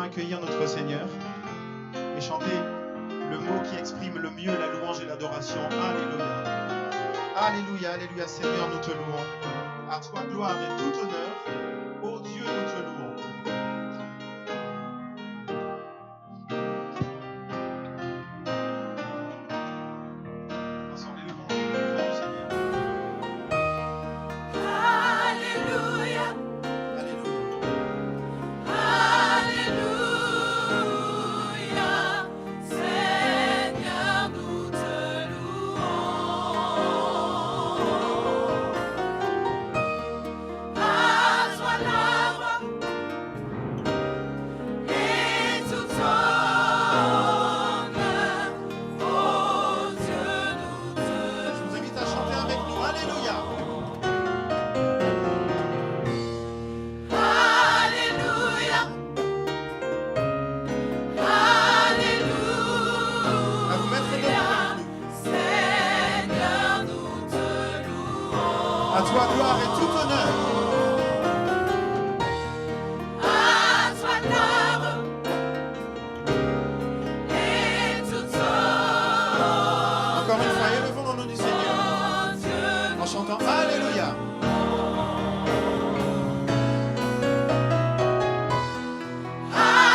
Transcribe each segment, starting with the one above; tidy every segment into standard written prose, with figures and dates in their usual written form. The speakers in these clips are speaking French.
accueillir notre Seigneur et chanter le mot qui exprime le mieux la louange et l'adoration. Alléluia. Alléluia, alléluia, Seigneur, nous te louons. À toi gloire et tout honneur. Ô Dieu, nous te louons. Ensemble, élevons le nom du Seigneur. Alléluia. Alléluia. Alléluia. Seigneur, nous te louons. À toi la gloire et tout honneur. Oh Dieu, nous te Je vous invite à chanter avec nous. Alléluia. Alléluia. À vous mettre debout Alléluia. avec nous. Seigneur, nous te louons. À toi gloire et tout honneur. À toi gloire et tout honneur. Encore une fois, élevons le nom du Seigneur Oh Dieu, en chantant Alléluia.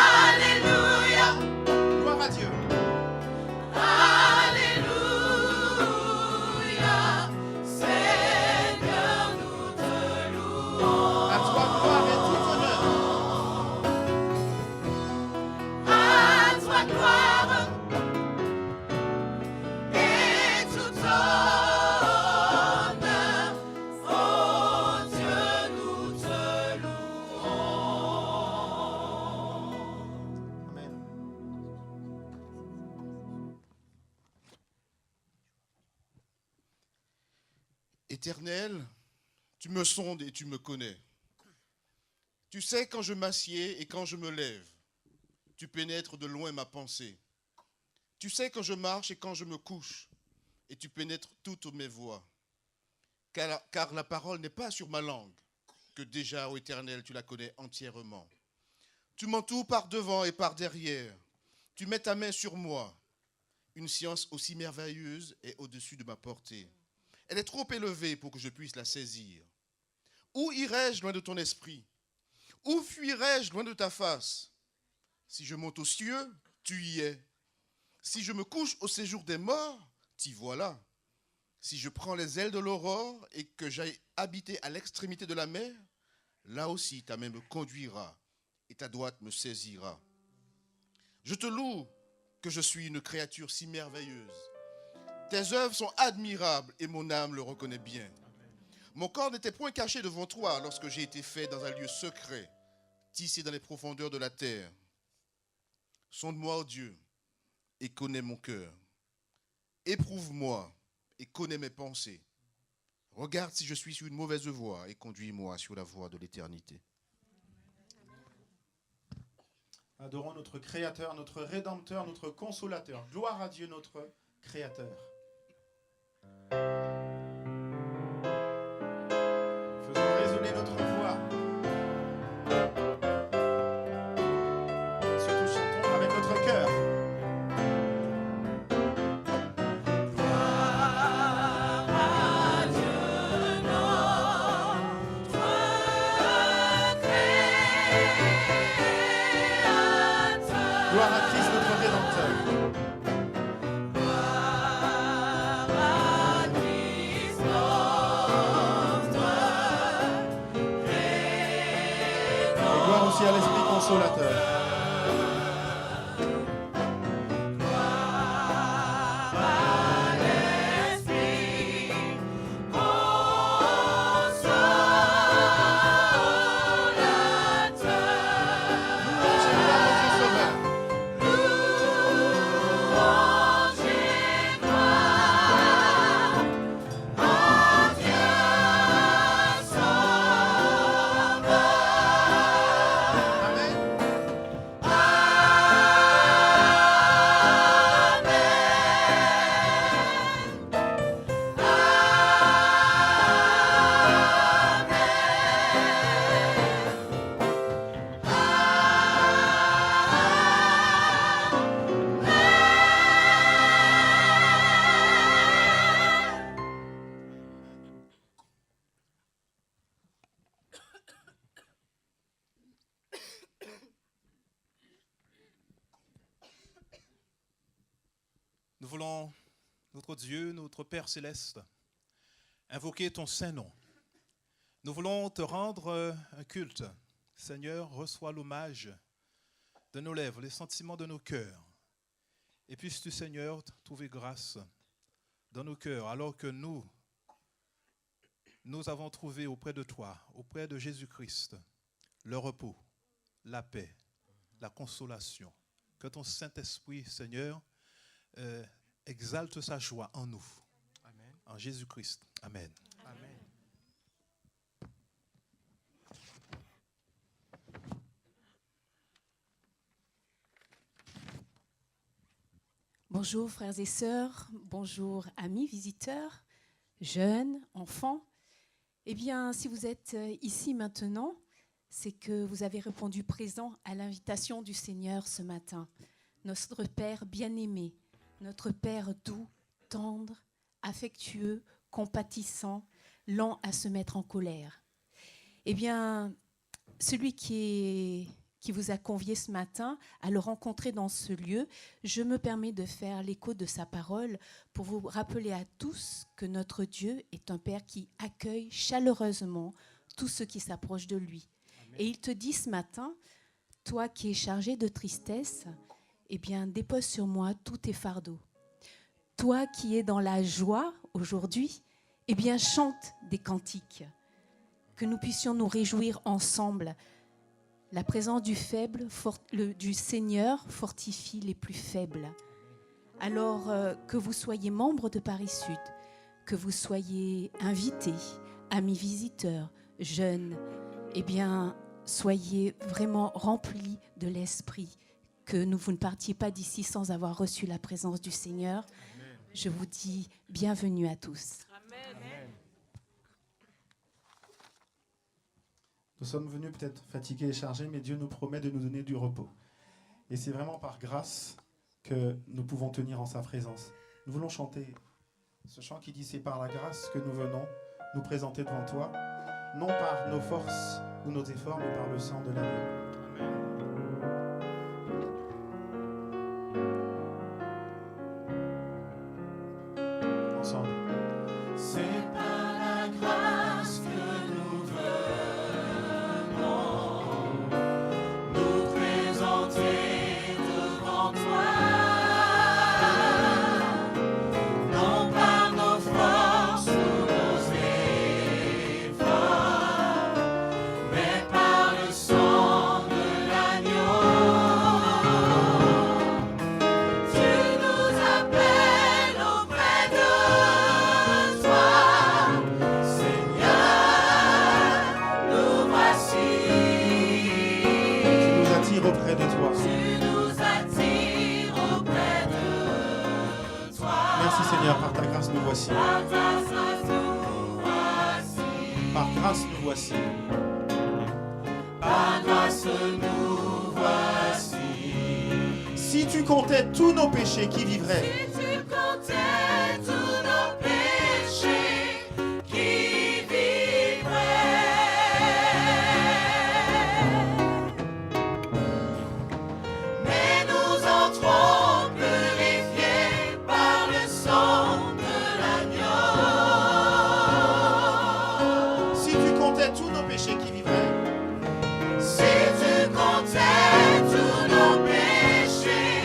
Alléluia. Gloire à Dieu. Alléluia. Seigneur, nous te louons. À toi gloire et tout honneur. À toi gloire et tout honneur. Oh Dieu, nous te louons. Amen. Éternel, tu me sondes et tu me connais. Tu sais quand je m'assieds et quand je me lève. Tu pénètres de loin ma pensée. Tu sais quand je marche et quand je me couche. Et tu pénètres toutes mes voies. Car la parole n'est pas sur ma langue, que déjà, ô Éternel, tu la connais entièrement. Tu m'entoures par devant et par derrière. Tu mets ta main sur moi. Une science aussi merveilleuse est au-dessus de ma portée. Elle est trop élevée pour que je puisse la saisir. Où irai-je loin de ton esprit? Où fuirai-je loin de ta face? Si je monte aux cieux, tu y es. Si je me couche au séjour des morts, t'y voilà. Si je prends les ailes de l'aurore et que j'aille habiter à l'extrémité de la mer, là aussi ta main me conduira et ta droite me saisira. Je te loue que je suis une créature si merveilleuse. Tes œuvres sont admirables et mon âme le reconnaît bien. Mon corps n'était point caché devant toi lorsque j'ai été fait dans un lieu secret, tissé dans les profondeurs de la terre. Sonde-moi, ô Dieu, et connais mon cœur. Éprouve-moi et connais mes pensées. Regarde si je suis sur une mauvaise voie et conduis-moi sur la voie de l'éternité. Adorons notre Créateur, notre Rédempteur, notre Consolateur. Gloire à Dieu, notre Créateur. Faisons résonner notre voix. Et surtout chantons avec notre cœur. Gloire à Dieu, notre Créateur. Gloire à Christ, notre Rédempteur. Gloire à Christ, notre Et gloire aussi à l'Esprit Consolateur. Gloire à l'Esprit Consolateur. Louange et gloire à notre Sauveur. Louange et gloire en Dieu Sauveur. Amen. voulons, notre Dieu, notre Père céleste, invoquer ton Saint-Nom. Nous voulons te rendre un culte. Seigneur, reçois l'hommage de nos lèvres, les sentiments de nos cœurs. Et puisses-tu, Seigneur, trouver grâce dans nos cœurs, alors que nous avons trouvé auprès de toi, auprès de Jésus-Christ, le repos, la paix, la consolation. Que ton Saint-Esprit, Seigneur, exalte sa joie en nous. Amen. En Jésus-Christ. Amen. Amen. Bonjour frères et sœurs, bonjour amis visiteurs, jeunes, enfants. Eh bien, si vous êtes ici maintenant, c'est que vous avez répondu présent à l'invitation du Seigneur ce matin. Notre Père bien-aimé, notre Père doux, tendre, affectueux, compatissant, lent à se mettre en colère. Eh bien, celui qui vous a convié ce matin à le rencontrer dans ce lieu, je me permets de faire l'écho de sa parole pour vous rappeler à tous que notre Dieu est un Père qui accueille chaleureusement tous ceux qui s'approchent de lui. Amen. Et il te dit ce matin, toi qui es chargé de tristesse, eh bien, dépose sur moi tous tes fardeaux. Toi qui es dans la joie aujourd'hui, eh bien, chante des cantiques. Que nous puissions nous réjouir ensemble. La présence du Seigneur fortifie les plus faibles. Alors que vous soyez membre de Paris Sud, que vous soyez invités, amis visiteurs, jeunes, eh bien, soyez vraiment remplis de l'Esprit. Que vous ne partiez pas d'ici sans avoir reçu la présence du Seigneur. Amen. Je vous dis bienvenue à tous. Amen. Nous sommes venus peut-être fatigués et chargés, mais Dieu nous promet de nous donner du repos. Et c'est vraiment par grâce que nous pouvons tenir en sa présence. Nous voulons chanter ce chant qui dit « C'est par la grâce que nous venons nous présenter devant toi, non par nos forces ou nos efforts, mais par le sang de l'agneau. » Amen. Ensemble. C'est par la grâce que nous Seigneur, par ta grâce nous voici. Par grâce nous voici. Par grâce nous voici. Si tu comptais tous nos péchés, qui vivrait? Si tu comptais tous nos péchés, qui vivrait? Mais nous entrons purifiés par le sang de l'agneau. Si tu comptais tous nos péchés, qui vivrait? Si tu comptais tous nos péchés,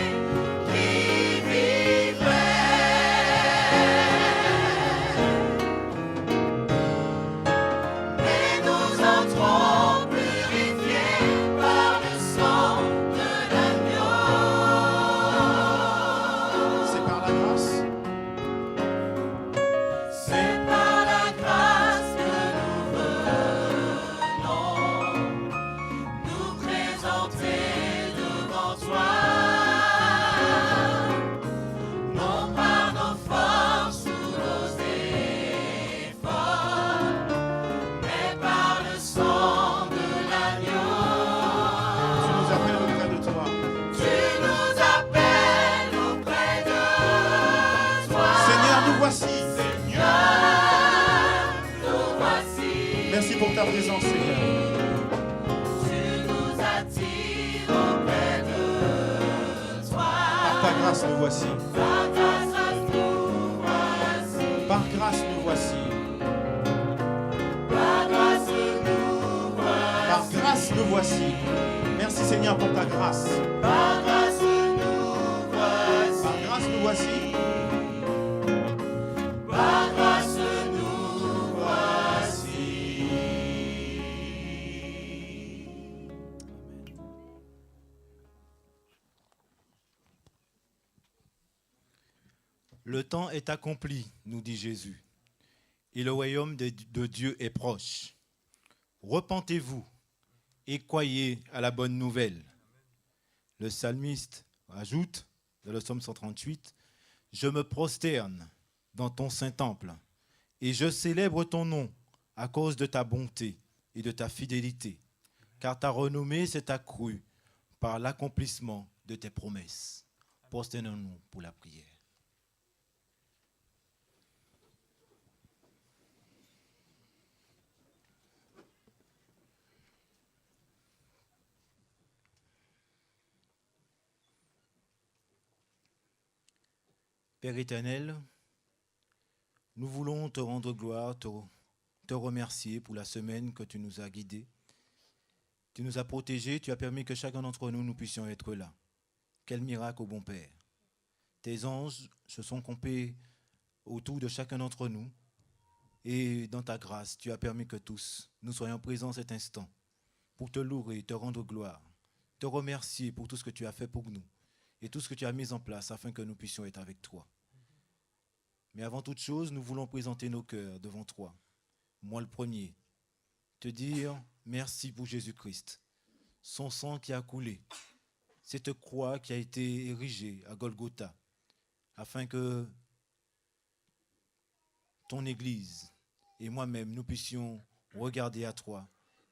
qui vivrait? Mais nous entrons purifiés par le sang de l'agneau. C'est par la grâce. C'est par la grâce que nous venons nous présenter devant toi, non par nos forces ou nos efforts, mais par le sang de l'agneau. Tu nous appelles auprès de toi. Tu nous appelles auprès de toi. Seigneur, nous voici. Seigneur, nous voici. Merci pour ta présence, Seigneur. Tu nous attires auprès de toi. Par ta grâce, nous voici. Par ta grâce, Merci Seigneur pour ta grâce. Par grâce nous voici. Par grâce nous voici. Par grâce nous voici. Le temps est accompli, nous dit Jésus, et le royaume de Dieu est proche. Repentez-vous et croyez à la bonne nouvelle. Le psalmiste ajoute, dans le psaume 138, « Je me prosterne dans ton saint temple et je célèbre ton nom à cause de ta bonté et de ta fidélité, car ta renommée s'est accrue par l'accomplissement de tes promesses. » Prosternons-nous pour la prière. Père éternel, nous voulons te rendre gloire, te remercier pour la semaine que tu nous as guidés. Tu nous as protégés, tu as permis que chacun d'entre nous puissions être là. Quel miracle, ô bon Père. Tes anges se sont campés autour de chacun d'entre nous et dans ta grâce, tu as permis que tous nous soyons présents cet instant pour te louer, te rendre gloire, te remercier pour tout ce que tu as fait pour nous et tout ce que tu as mis en place afin que nous puissions être avec toi. Mais avant toute chose, nous voulons présenter nos cœurs devant toi. Moi le premier, te dire merci pour Jésus-Christ, son sang qui a coulé, cette croix qui a été érigée à Golgotha, afin que ton Église et moi-même, nous puissions regarder à toi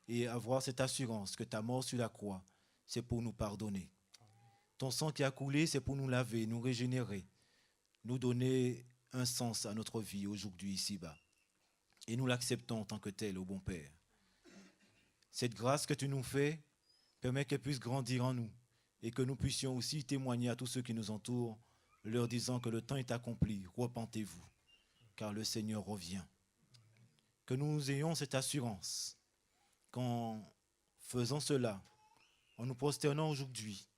et avoir cette assurance que ta mort sur la croix, c'est pour nous pardonner. Ton sang qui a coulé, c'est pour nous laver, nous régénérer, nous donner un sens à notre vie aujourd'hui ici-bas. Et nous l'acceptons en tant que tel, ô bon Père. Cette grâce que tu nous fais permet qu'elle puisse grandir en nous et que nous puissions aussi témoigner à tous ceux qui nous entourent, leur disant que le temps est accompli, repentez-vous, car le Seigneur revient. Que nous ayons cette assurance qu'en faisant cela, en nous prosternant aujourd'hui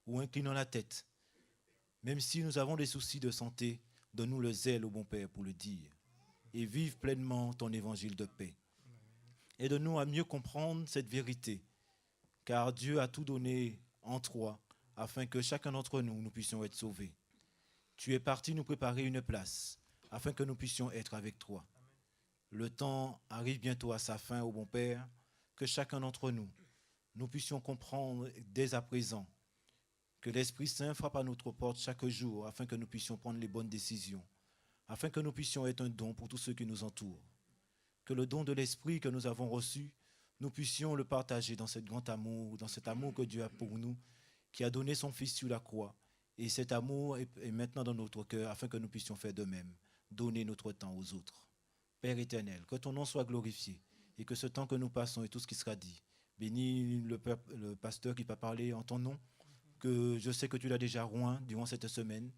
ou inclinant la tête, même si nous avons des soucis de santé, donne-nous le zèle, au bon Père, pour le dire, et vive pleinement ton évangile de paix. Aide-nous à mieux comprendre cette vérité, car Dieu a tout donné en toi, afin que chacun d'entre nous, nous puissions être sauvés. Tu es parti nous préparer une place, afin que nous puissions être avec toi. Le temps arrive bientôt à sa fin, au bon Père, que chacun d'entre nous, nous puissions comprendre dès à présent que l'Esprit Saint frappe à notre porte chaque jour afin que nous puissions prendre les bonnes décisions, afin que nous puissions être un don pour tous ceux qui nous entourent. Que le don de l'Esprit que nous avons reçu, nous puissions le partager dans cet grand amour, dans cet amour que Dieu a pour nous, qui a donné son Fils sur la croix. Et cet amour est maintenant dans notre cœur afin que nous puissions faire de même, donner notre temps aux autres. Père éternel, que ton nom soit glorifié et que ce temps que nous passons et tout ce qui sera dit, bénis le pasteur qui va parler en ton nom, que je sais que tu l'as déjà roint durant cette semaine,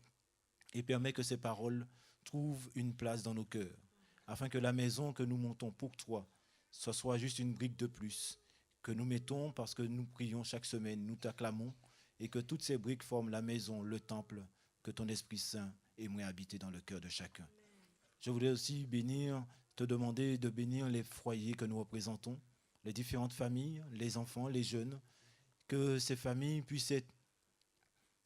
et permets que ces paroles trouvent une place dans nos cœurs, afin que la maison que nous montons pour toi, ce soit juste une brique de plus, que nous mettons parce que nous prions chaque semaine, nous t'acclamons, et que toutes ces briques forment la maison, le temple, que ton Esprit Saint aimerait habiter dans le cœur de chacun. Je voudrais aussi te demander de bénir les foyers que nous représentons, les différentes familles, les enfants, les jeunes, que ces familles puissent être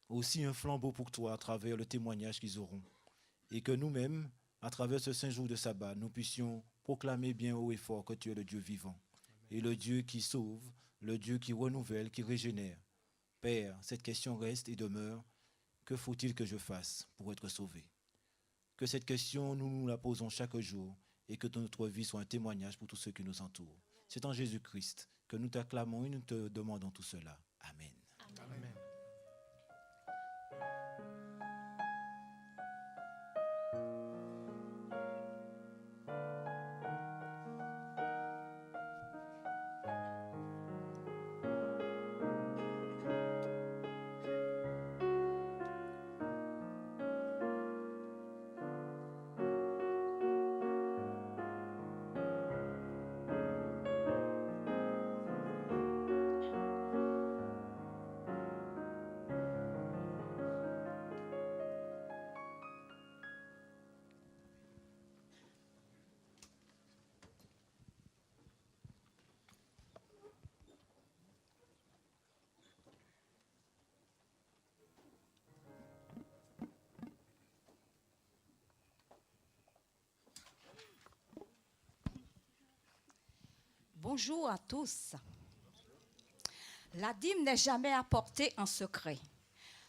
aussi un flambeau pour toi à travers le témoignage qu'ils auront. Et que nous-mêmes, à travers ce 5 jours de sabbat, nous puissions proclamer bien haut et fort que tu es le Dieu vivant et le Dieu qui sauve, le Dieu qui renouvelle, qui régénère. Père, cette question reste et demeure. Que faut-il que je fasse pour être sauvé? Que cette question, nous nous la posons chaque jour et que notre vie soit un témoignage pour tous ceux qui nous entourent. C'est en Jésus-Christ que nous t'acclamons et nous te demandons tout cela. Amen. Amen. Bonjour à tous. La dîme n'est jamais apportée en secret.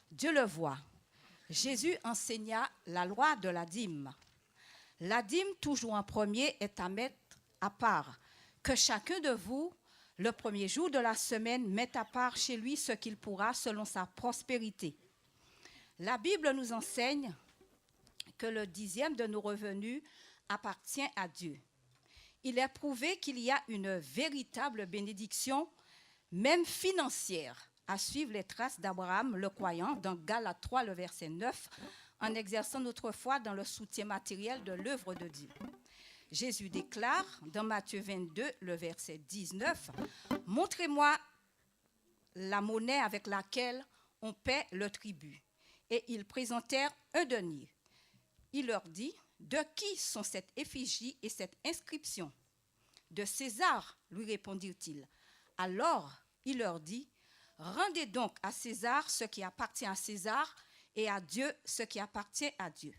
Dieu le voit. Jésus enseigna la loi de la dîme. La dîme, toujours en premier, est à mettre à part. Que chacun de vous, le premier jour de la semaine, mette à part chez lui ce qu'il pourra selon sa prospérité. La Bible nous enseigne que le 10e de nos revenus appartient à Dieu. Il est prouvé qu'il y a une véritable bénédiction, même financière, à suivre les traces d'Abraham, le croyant, dans Galates 3, le verset 9, en exerçant notre foi dans le soutien matériel de l'œuvre de Dieu. Jésus déclare dans Matthieu 22, le verset 19, « Montrez-moi la monnaie avec laquelle on paie le tribut. » Et ils présentèrent un denier. Il leur dit, « De qui sont cette effigie et cette inscription ?»« De César, lui répondirent-ils. Alors il leur dit, « Rendez donc à César ce qui appartient à César et à Dieu ce qui appartient à Dieu. »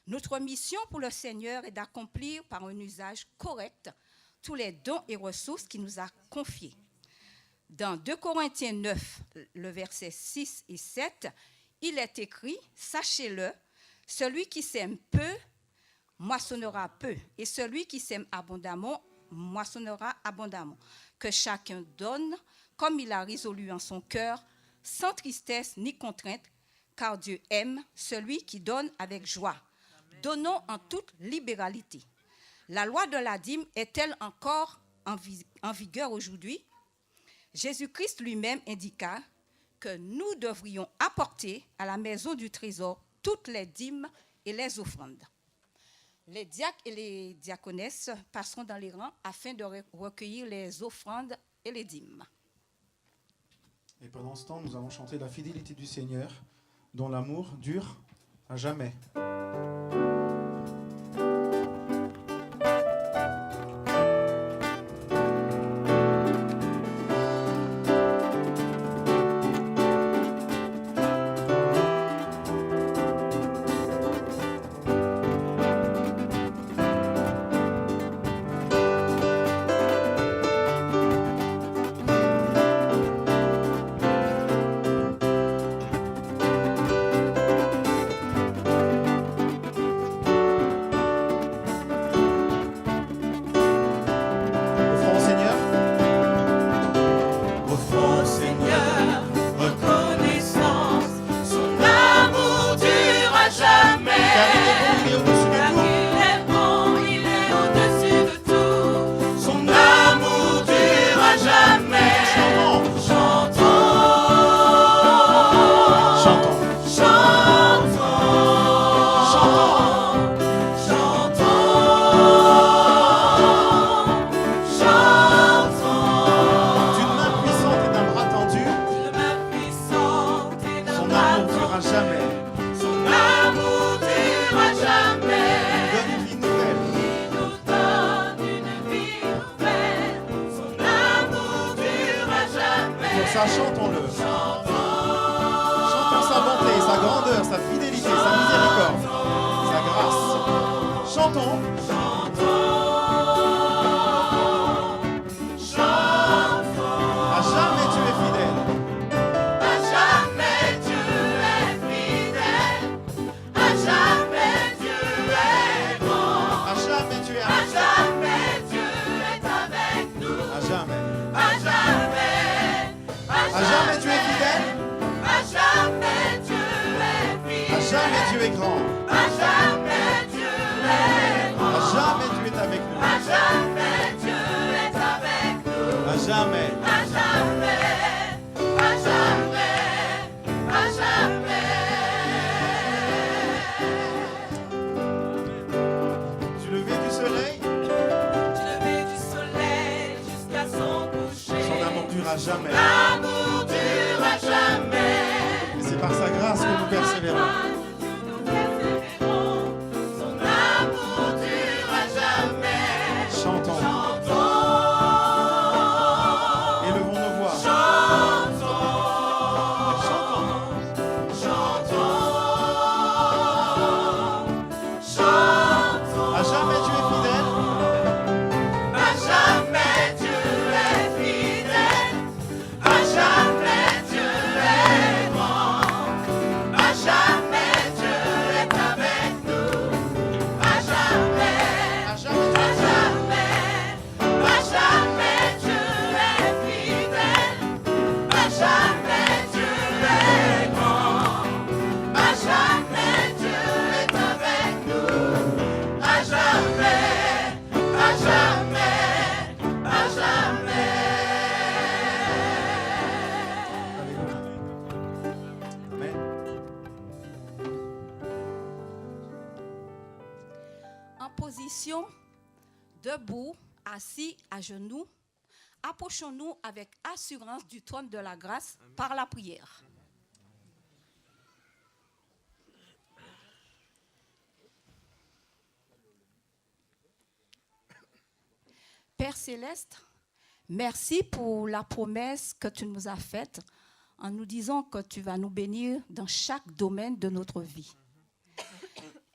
Notre mission pour le Seigneur est d'accomplir par un usage correct tous les dons et ressources qu'il nous a confiés. Dans 2 Corinthiens 9, le verset 6 et 7, il est écrit, « Sachez-le, celui qui sème peu, moissonnera peu, et celui qui sème abondamment, moissonnera abondamment. Que chacun donne comme il a résolu en son cœur, sans tristesse ni contrainte, car Dieu aime celui qui donne avec joie. Donnons en toute libéralité. » La loi de la dîme est-elle encore en vigueur aujourd'hui? Jésus-Christ lui-même indiqua que nous devrions apporter à la maison du trésor toutes les dîmes et les offrandes. Les diacres et les diaconesses passeront dans les rangs afin de recueillir les offrandes et les dîmes. Et pendant ce temps, nous allons chanter la fidélité du Seigneur, dont l'amour dure à jamais. Chantons-le. Chantons sa bonté, sa grandeur, sa fidélité, sa miséricorde, sa grâce. Chantons. À jamais tu es fidèle. À jamais Dieu est fidèle. À jamais Dieu est bon. À jamais tu es À jamais Dieu est avec nous. À jamais. À jamais. À jamais tu es fidèle. À jamais Dieu est fidèle. À jamais tu es grand. À jamais Dieu est grand. À jamais tu es avec nous. À jamais Dieu est avec nous. À jamais. À jamais. À jamais. À jamais. Du lever du soleil, Du lever du soleil jusqu'à son coucher. son amour dure à jamais. L'amour dure à jamais. Et c'est par sa grâce que nous persévérons. Son amour dure à jamais. Chantons. Élevons nos voix. Chantons. Chantons. À jamais tu es fidèle. À jamais Dieu debout, assis, à genoux, approchons-nous avec assurance du trône de la grâce par la prière. Père céleste, merci pour la promesse que tu nous as faite en nous disant que tu vas nous bénir dans chaque domaine de notre vie.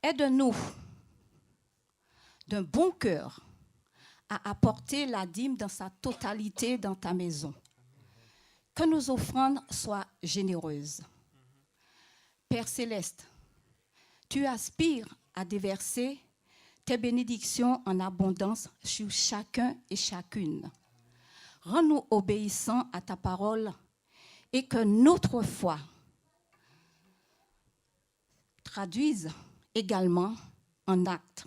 Aide-nous d'un bon cœur à apporter la dîme dans sa totalité dans ta maison. Que nos offrandes soient généreuses. Père céleste, tu aspires à déverser tes bénédictions en abondance sur chacun et chacune. Rends-nous obéissants à ta parole et que notre foi traduise également en actes.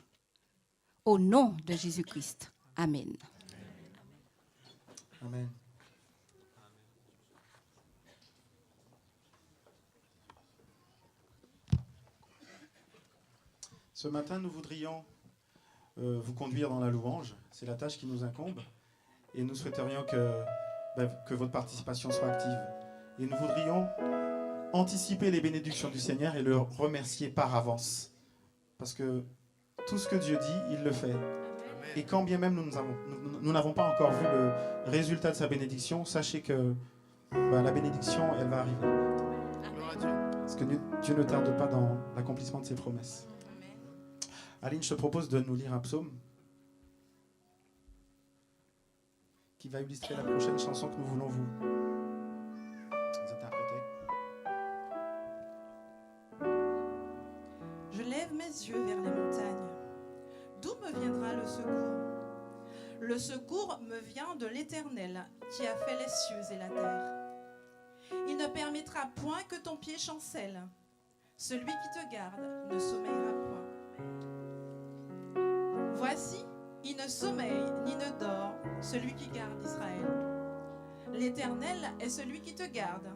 Au nom de Jésus-Christ. Amen. Amen. Ce matin, nous voudrions vous conduire dans la louange. C'est la tâche qui nous incombe. Et nous souhaiterions que votre participation soit active. Et nous voudrions anticiper les bénédictions du Seigneur et le remercier par avance. Parce que tout ce que Dieu dit, il le fait. Et quand bien même nous n'avons pas encore vu le résultat de sa bénédiction, sachez que la bénédiction, elle va arriver. Parce que Dieu ne tarde pas dans l'accomplissement de ses promesses. Aline, je te propose de nous lire un psaume qui va illustrer la prochaine chanson que nous voulons vous interpréter. Je lève mes yeux vers les montagnes. D'où me viendra le secours? Le secours me vient de l'Éternel qui a fait les cieux et la terre. Il ne permettra point que ton pied chancelle. Celui qui te garde ne sommeillera point. Voici, il ne sommeille ni ne dort, celui qui garde Israël. L'Éternel est celui qui te garde.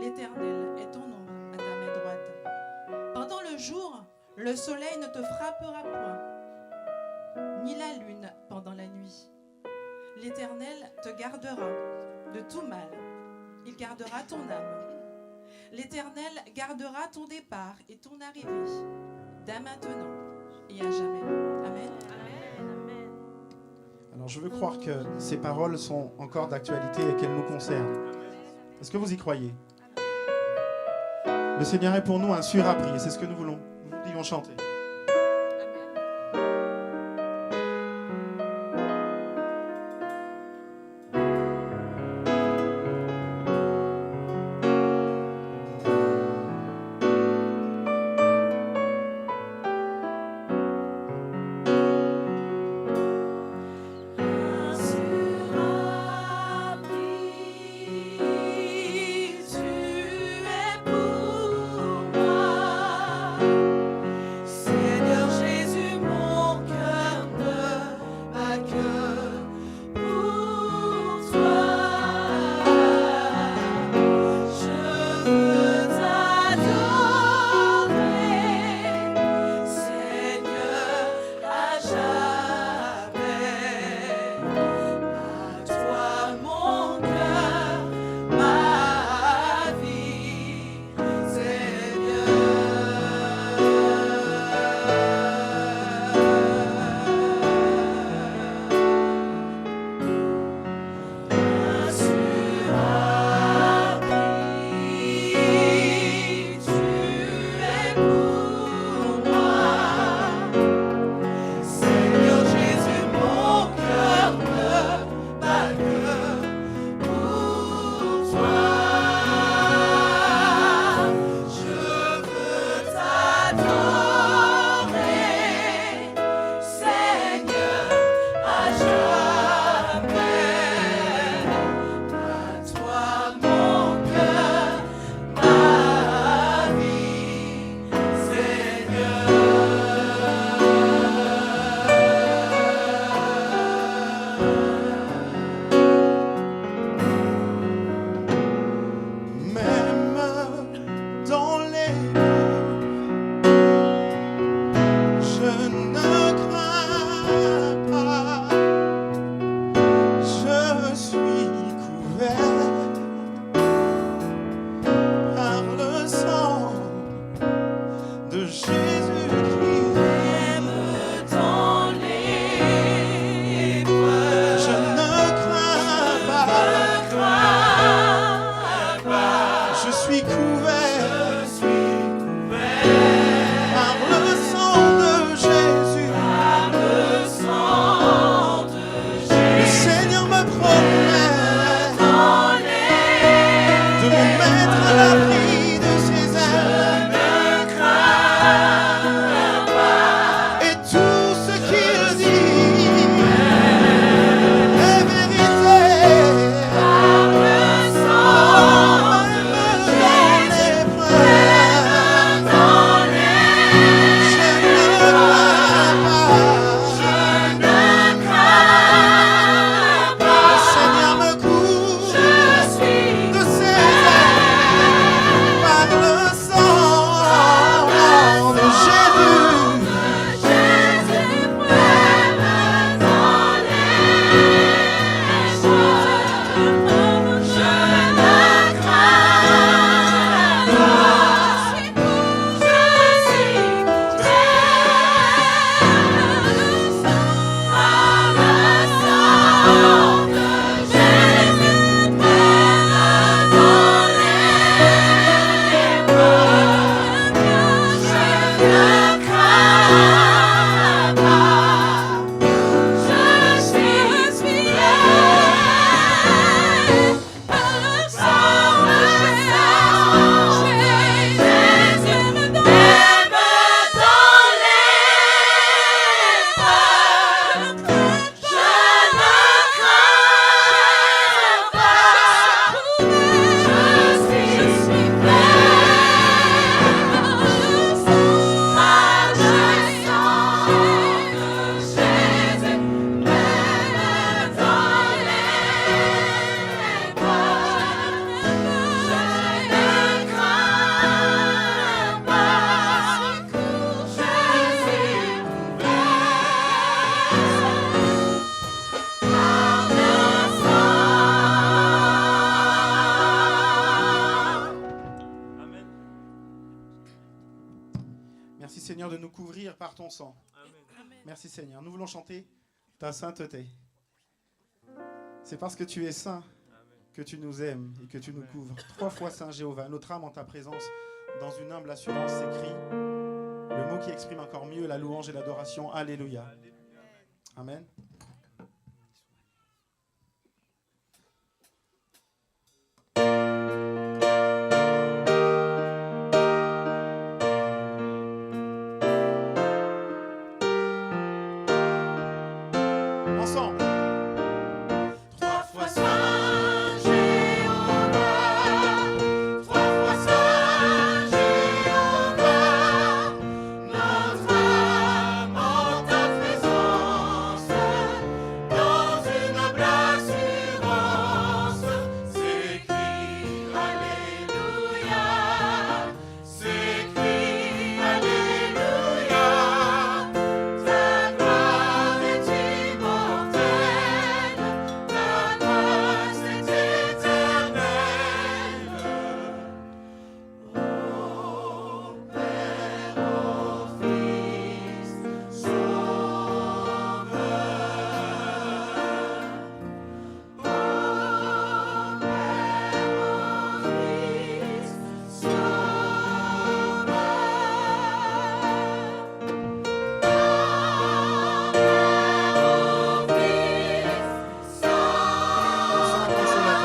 L'Éternel est ton ombre à ta main droite. Pendant le jour, le soleil ne te frappera point, ni la lune pendant la nuit. L'Éternel te gardera de tout mal. Il gardera ton âme. L'Éternel gardera ton départ et ton arrivée, dès maintenant et à jamais. Amen. Amen. Alors je veux croire que ces paroles sont encore d'actualité et qu'elles nous concernent. Est-ce que vous y croyez? Le Seigneur est pour nous un sûr abri et c'est ce que nous voulons chanter. Tu es pour moi. Seigneur, de nous couvrir par ton sang. Merci Seigneur. Nous voulons chanter ta sainteté. C'est parce que tu es saint que tu nous aimes et que tu nous couvres. 3 fois Saint Jéhovah, notre âme en ta présence, dans une humble assurance s'écrit le mot qui exprime encore mieux la louange et l'adoration. Alléluia. Amen. Ensemble. 3 fois Saint Jéhovah, 3 fois Saint Jéhovah, notre âme en ta présence, dans une humble assurance, s'écrie Alléluia, s'écrie Alléluia, ta gloire est immortelle, ta grâce est éternelle. Ô Père, ô Fils, Sauveur. Ô Père, ô Fils, Saint Consolateur.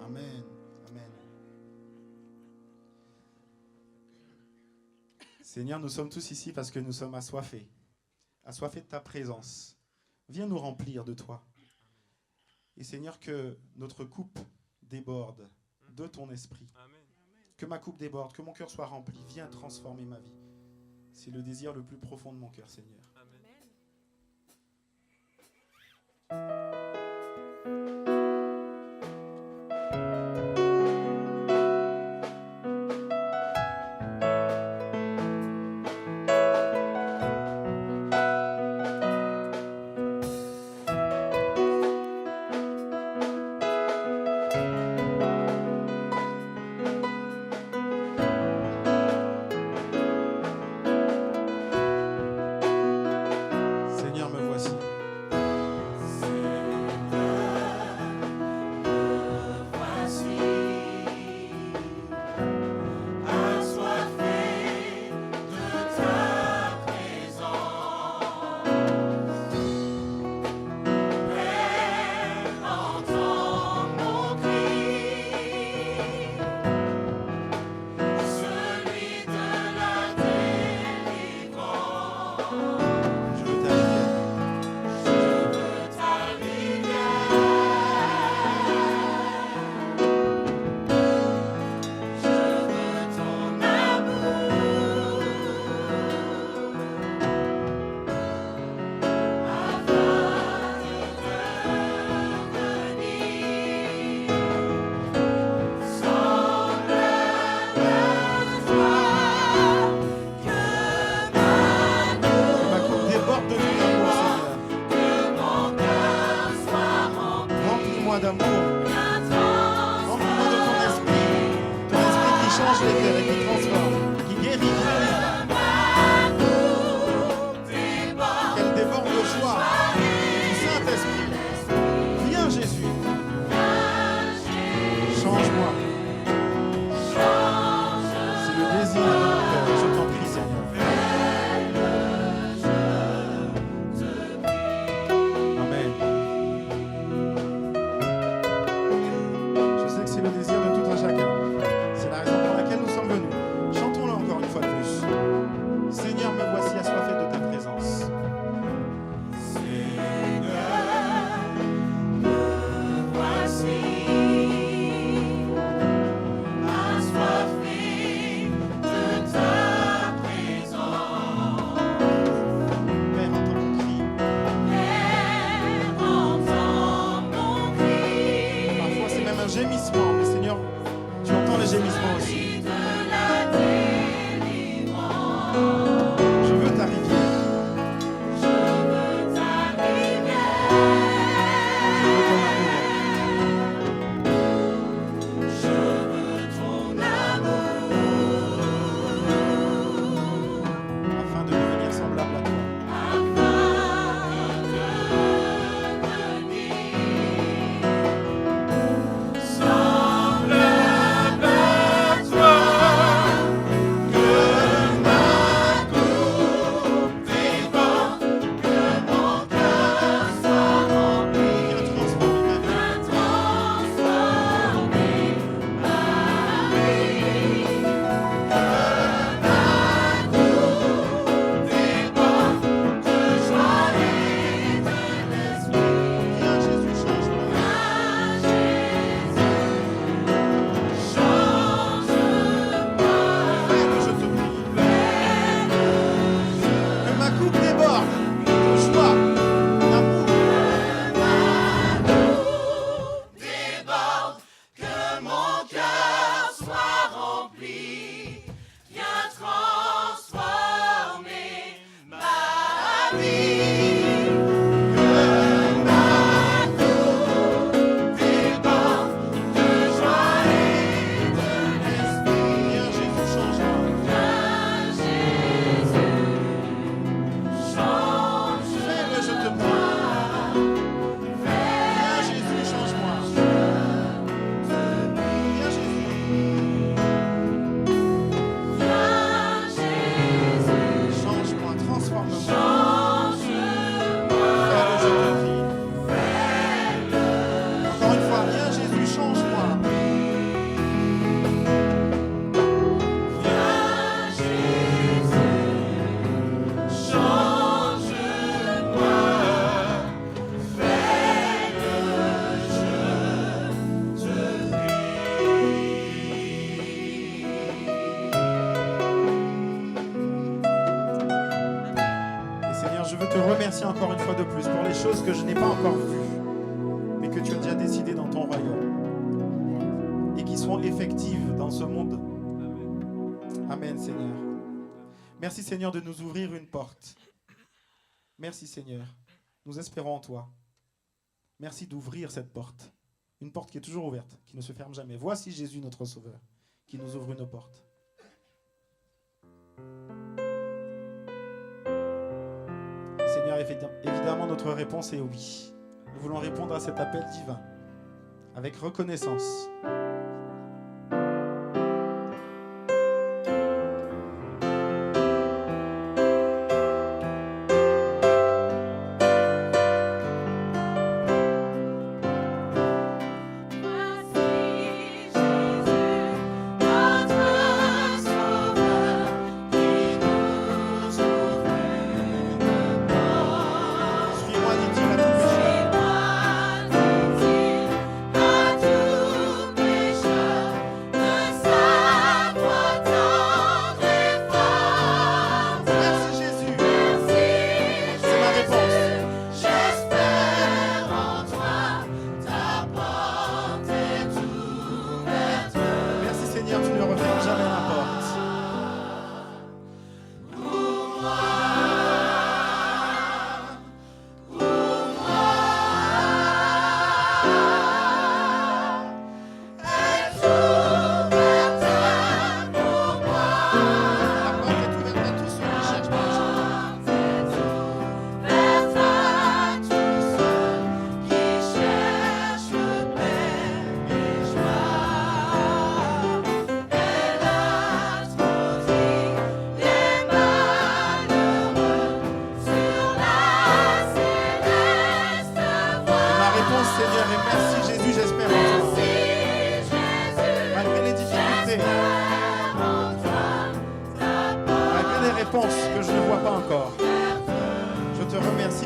Amen. Amen. Seigneur, nous sommes tous ici parce que nous sommes assoiffés de ta présence. Viens nous remplir de toi. Et Seigneur, que notre coupe déborde de ton esprit. Que ma coupe déborde, que mon cœur soit rempli. Viens transformer ma vie. C'est le désir le plus profond de mon cœur, Seigneur. Seigneur, me voici. change les cœurs et qui transforme, qui guérit, qui délivre. Qu'elle déborde de joie du Saint-Esprit. Viens Jésus. Change-moi. C'est le désir de mon cœur. Je t'en prie, Seigneur. Amen. Je sais que c'est le désir de tout un chacun. C'est la raison pour laquelle nous sommes venus. Chantons-le encore une fois de plus. Seigneur, me voici assoiffé de ta présence. Père, entends mon cri. Parfois, c'est même un gémissement, mais Seigneur, tu entends les gémissements aussi. Je veux ta rivière. Je veux ton amour. Afin de devenir semblable à toi. Viens transformer ma vie. Viens Jésus, change-moi. Fais-le, je te prie. Que ma coupe déborde de joie, d'amour. Viens Jésus, change-moi. Fais-le, je te prie. Viens Jésus, change-moi. Viens Jésus. Change-moi, transforme-moi. Fais-le, je te prie. Encore une fois, viens Jésus, change-moi. Et Seigneur, je veux te remercier encore une fois de plus pour les choses que je n'ai pas encore vues, mais que tu as déjà décidées dans ton royaume et qui seront effectives dans ce monde. Amen, Seigneur. Merci, Seigneur, de nous ouvrir une porte. Merci, Seigneur. Nous espérons en toi. Merci d'ouvrir cette porte. Une porte qui est toujours ouverte, qui ne se ferme jamais. Voici Jésus, notre Sauveur, qui nous ouvre une porte. Seigneur, évidemment, notre réponse est oui. Nous voulons répondre à cet appel divin avec reconnaissance. Suis-moi, dit-il à tout pécheur.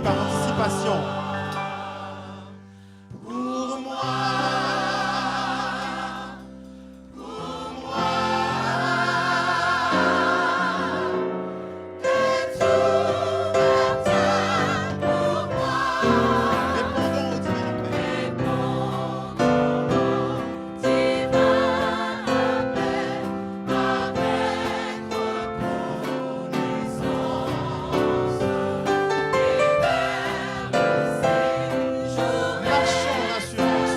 par anticipation. Pour moi, Répondons au divin appel. Marchons en assurance.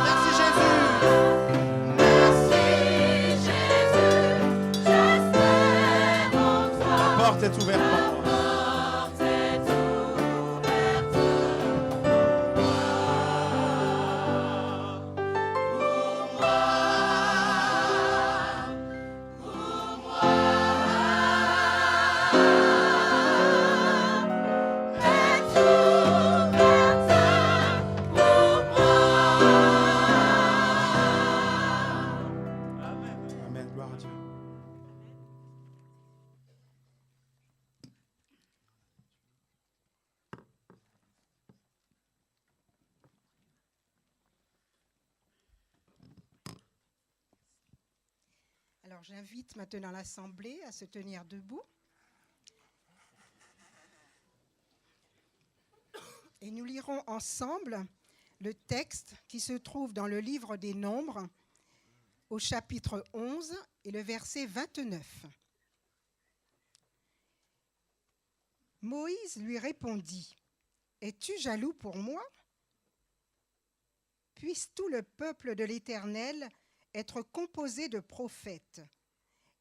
Merci Jésus. Merci Jésus. La porte est ouverte pour moi. Amen. Gloire à Dieu. Alors j'invite maintenant l'Assemblée à se tenir debout. Et nous lirons ensemble le texte qui se trouve dans le livre des Nombres, au chapitre 11 et le verset 29. Moïse lui répondit, « Es-tu jaloux pour moi? Puisse tout le peuple de l'Éternel être composé de prophètes,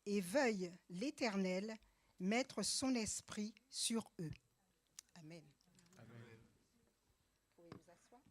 et veuille l'Éternel mettre son esprit sur eux. » Amen. Vous pouvez vous asseoir.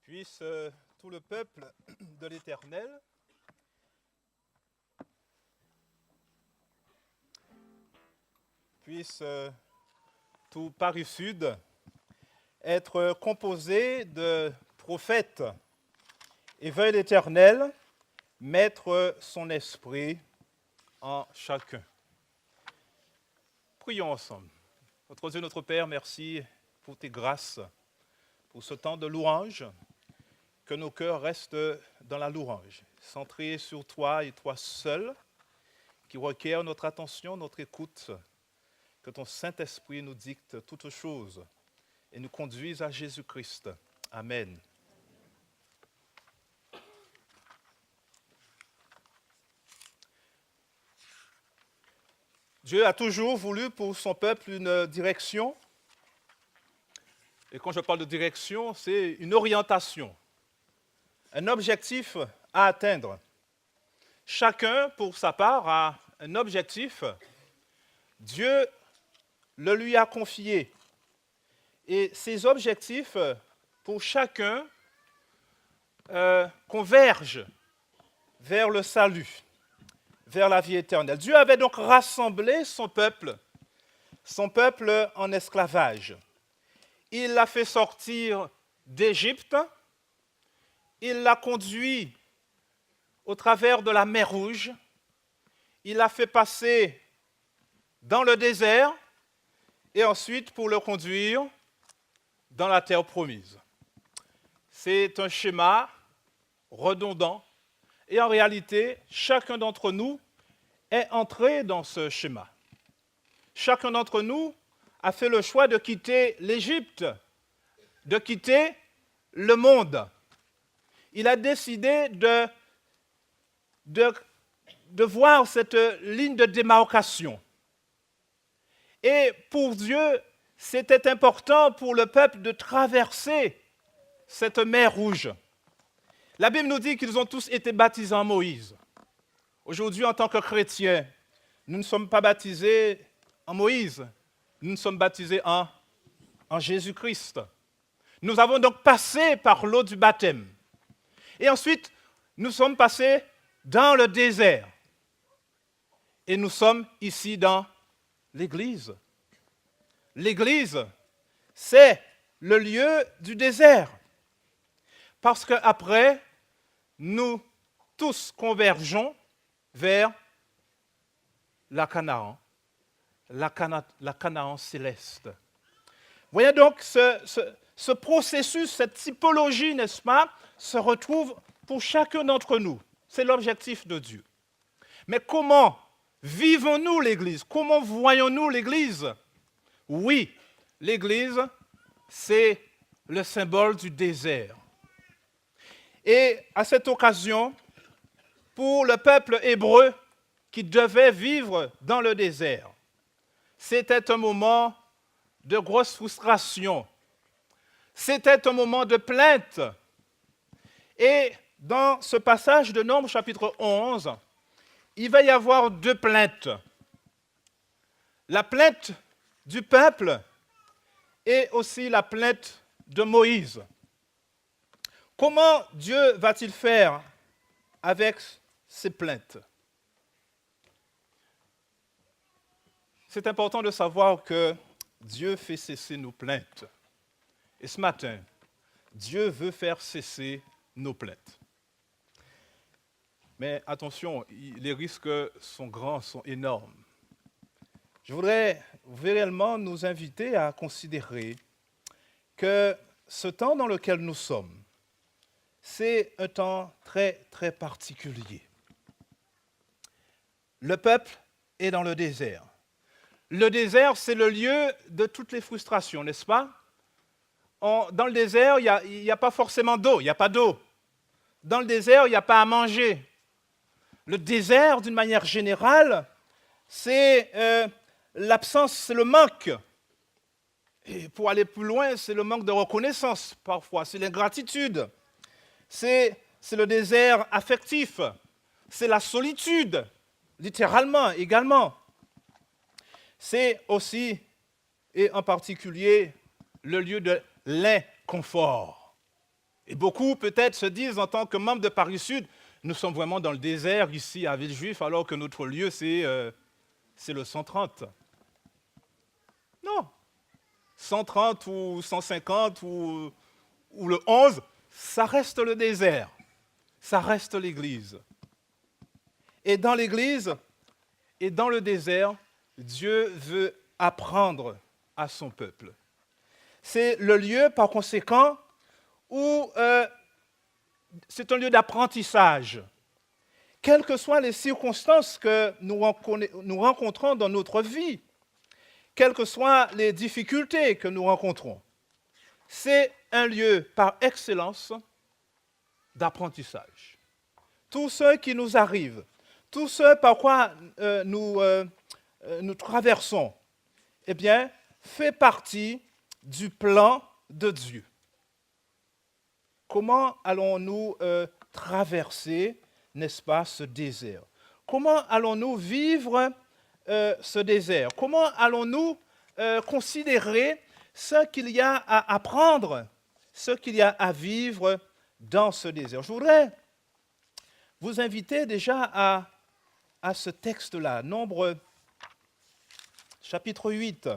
Puisse tout le peuple de l'Éternel puisse tout Paris Sud être composé de prophètes et veuille l'Éternel mettre son esprit en chacun. Prions ensemble. Notre Dieu, notre Père, merci pour tes grâces, pour ce temps de louange, que nos cœurs restent dans la louange, centrés sur toi et toi seul, qui requiert notre attention, notre écoute, que ton Saint-Esprit nous dicte toutes choses et nous conduise à Jésus-Christ. Amen. Dieu a toujours voulu pour son peuple une direction. Et quand je parle de direction, c'est une orientation, un objectif à atteindre. Chacun, pour sa part, a un objectif. Dieu le lui a confié. Et ces objectifs, pour chacun, convergent vers le salut, vers la vie éternelle. Dieu avait donc rassemblé son peuple en esclavage. Il l'a fait sortir d'Égypte, il l'a conduit au travers de la mer Rouge, il l'a fait passer dans le désert et ensuite pour le conduire dans la terre promise. C'est un schéma redondant et en réalité, chacun d'entre nous est entré dans ce schéma. Chacun d'entre nous a fait le choix de quitter l'Égypte, de quitter le monde. Il a décidé de voir cette ligne de démarcation. Et pour Dieu, c'était important pour le peuple de traverser cette mer rouge. La Bible nous dit qu'ils ont tous été baptisés en Moïse. Aujourd'hui, en tant que chrétiens, nous ne sommes pas baptisés en Moïse, nous sommes baptisés en Jésus-Christ. Nous avons donc passé par l'eau du baptême. Et ensuite, nous sommes passés dans le désert. Et nous sommes ici dans l'Église. L'Église, c'est le lieu du désert. Parce qu'après, nous tous convergeons vers la Canaan, la Canaan céleste. Voyez donc, ce processus, cette typologie, n'est-ce pas, se retrouve pour chacun d'entre nous. C'est l'objectif de Dieu. Mais comment vivons-nous l'Église? Comment voyons-nous l'Église? Oui, l'Église, c'est le symbole du désert. Et à cette occasion, pour le peuple hébreu qui devait vivre dans le désert, c'était un moment de grosse frustration. C'était un moment de plainte. Et dans ce passage de Nombres, chapitre 11, il va y avoir deux plaintes. La plainte du peuple et aussi la plainte de Moïse. Comment Dieu va-t-il faire avec ces plaintes? C'est important de savoir que Dieu fait cesser nos plaintes. Et ce matin, Dieu veut faire cesser nos plaintes. Mais attention, les risques sont grands, sont énormes. Je voudrais réellement nous inviter à considérer que ce temps dans lequel nous sommes, c'est un temps très, très particulier. Le peuple est dans le désert. Le désert, c'est le lieu de toutes les frustrations, n'est-ce pas? Dans le désert, il n'y a pas forcément d'eau, il n'y a pas d'eau. Dans le désert, il n'y a pas à manger. Le désert, d'une manière générale, c'est l'absence, c'est le manque. Et pour aller plus loin, c'est le manque de reconnaissance parfois, c'est l'ingratitude. C'est le désert affectif, c'est la solitude, littéralement également. C'est aussi, et en particulier, le lieu de l'inconfort. Et beaucoup peut-être se disent en tant que membres de Paris Sud, nous sommes vraiment dans le désert ici à Villejuif, alors que notre lieu c'est le 130. Non, 130 ou 150 ou le 11, ça reste le désert, ça reste l'Église. Et dans l'Église et dans le désert, Dieu veut apprendre à son peuple. C'est le lieu, par conséquent, où c'est un lieu d'apprentissage. Quelles que soient les circonstances que nous rencontrons dans notre vie, quelles que soient les difficultés que nous rencontrons, c'est un lieu par excellence d'apprentissage. Tout ce qui nous arrive, tout ce par quoi nous traversons, eh bien, fait partie du plan de Dieu. Comment allons-nous traverser, n'est-ce pas, ce désert? Comment allons-nous vivre ce désert? Comment allons-nous considérer ce qu'il y a à apprendre, ce qu'il y a à vivre dans ce désert? Je voudrais vous inviter déjà à ce texte-là, Nombres chapitre 8.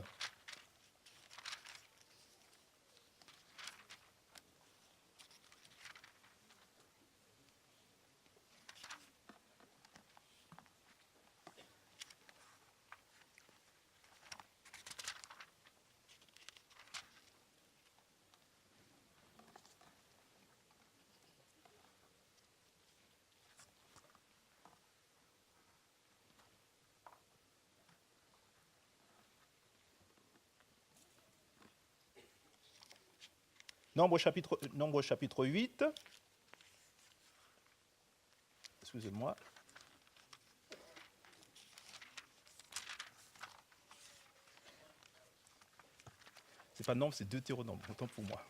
Nombre chapitre 8. Excusez-moi. C'est pas Nombre, c'est Deutéronome, autant pour moi.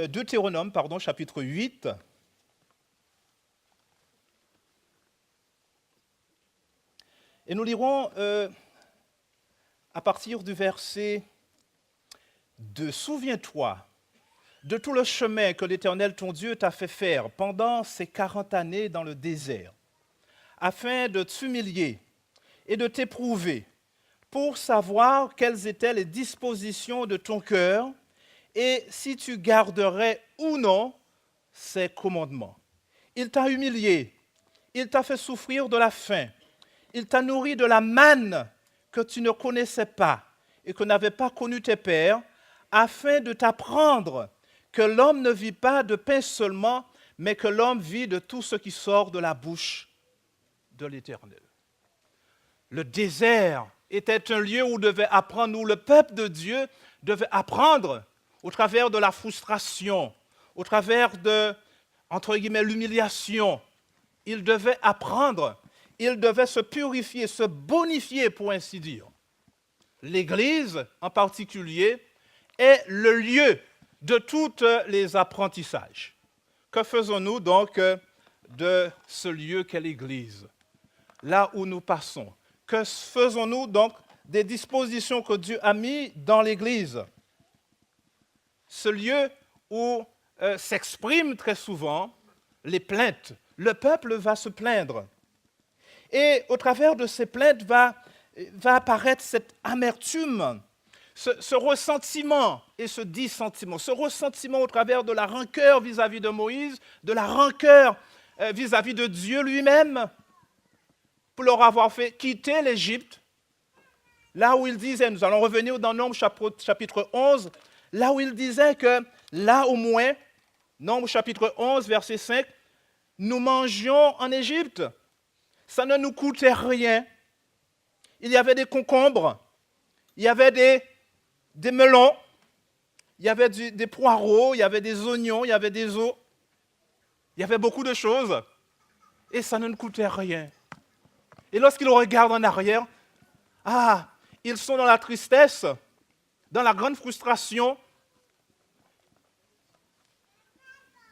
Deutéronome, chapitre 8. Et nous lirons à partir du verset 2. Souviens-toi de tout le chemin que l'Éternel ton Dieu t'a fait faire pendant ces 40 années dans le désert, afin de t'humilier et de t'éprouver, pour savoir quelles étaient les dispositions de ton cœur et si tu garderais ou non ses commandements. Il t'a humilié, il t'a fait souffrir de la faim, il t'a nourri de la manne que tu ne connaissais pas et que n'avaient pas connu tes pères, afin de t'apprendre que l'homme ne vit pas de pain seulement, mais que l'homme vit de tout ce qui sort de la bouche de l'Éternel. Le désert était un lieu où devait apprendre, où le peuple de Dieu devait apprendre au travers de la frustration, au travers de, entre guillemets, l'humiliation. Il devait apprendre, il devait se purifier, se bonifier, pour ainsi dire. L'Église, en particulier, est le lieu de tous les apprentissages. Que faisons-nous donc de ce lieu qu'est l'Église, là où nous passons? Que faisons-nous donc des dispositions que Dieu a mises dans l'Église? Ce lieu où s'expriment très souvent les plaintes. Le peuple va se plaindre. Et au travers de ces plaintes va apparaître cette amertume, ce ressentiment et ce dissentiment. Ce ressentiment au travers de la rancœur vis-à-vis de Moïse, de la rancœur vis-à-vis de Dieu lui-même, pour leur avoir fait quitter l'Égypte. Là où il disait, nous allons revenir dans Nombre chapitre 11, là où il disait que là au moins, Nombre chapitre 11, verset 5, nous mangions en Égypte. Ça ne nous coûtait rien. Il y avait des concombres, il y avait des melons, il y avait des poireaux, il y avait des oignons, il y avait des œufs. Il y avait beaucoup de choses. Et ça ne nous coûtait rien. Et lorsqu'ils regardent en arrière, ils sont dans la tristesse, dans la grande frustration.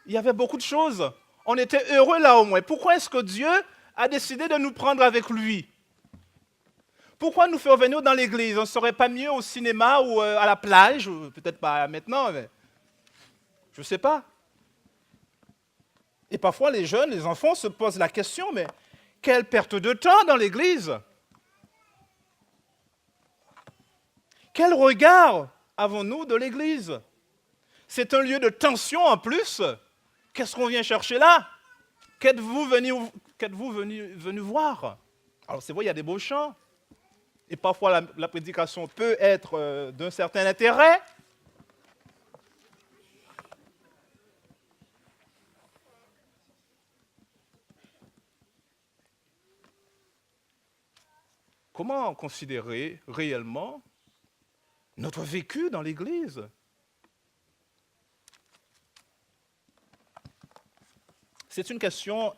Il y avait beaucoup de choses. On était heureux là au moins. Pourquoi est-ce que Dieu a décidé de nous prendre avec lui? Pourquoi nous faire venir dans l'église? On ne serait pas mieux au cinéma ou à la plage? Peut-être pas maintenant, mais je ne sais pas. Et parfois, les jeunes, les enfants se posent la question, mais quelle perte de temps dans l'église? Quel regard avons-nous de l'église? C'est un lieu de tension en plus. Qu'est-ce qu'on vient chercher là? Qu'êtes-vous venu voir? Alors c'est vrai, il y a des beaux chants. Et parfois la prédication peut être d'un certain intérêt. Comment considérer réellement notre vécu dans l'Église? C'est une question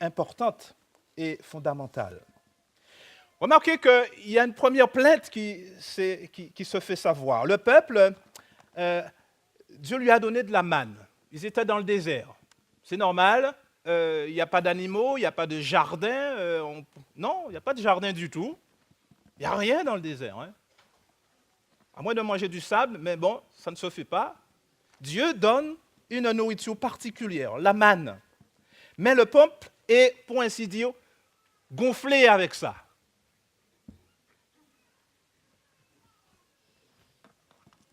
importante et fondamentale. Remarquez qu'il y a une première plainte qui se fait savoir. Le peuple, Dieu lui a donné de la manne. Ils étaient dans le désert. C'est normal, il n'y a pas d'animaux, il n'y a pas de jardin. Non, il n'y a pas de jardin du tout. Il n'y a rien dans le désert. Hein. À moins de manger du sable, mais bon, ça ne se fait pas. Dieu donne une nourriture particulière, la manne. Mais le peuple est, pour ainsi dire, gonflé avec ça.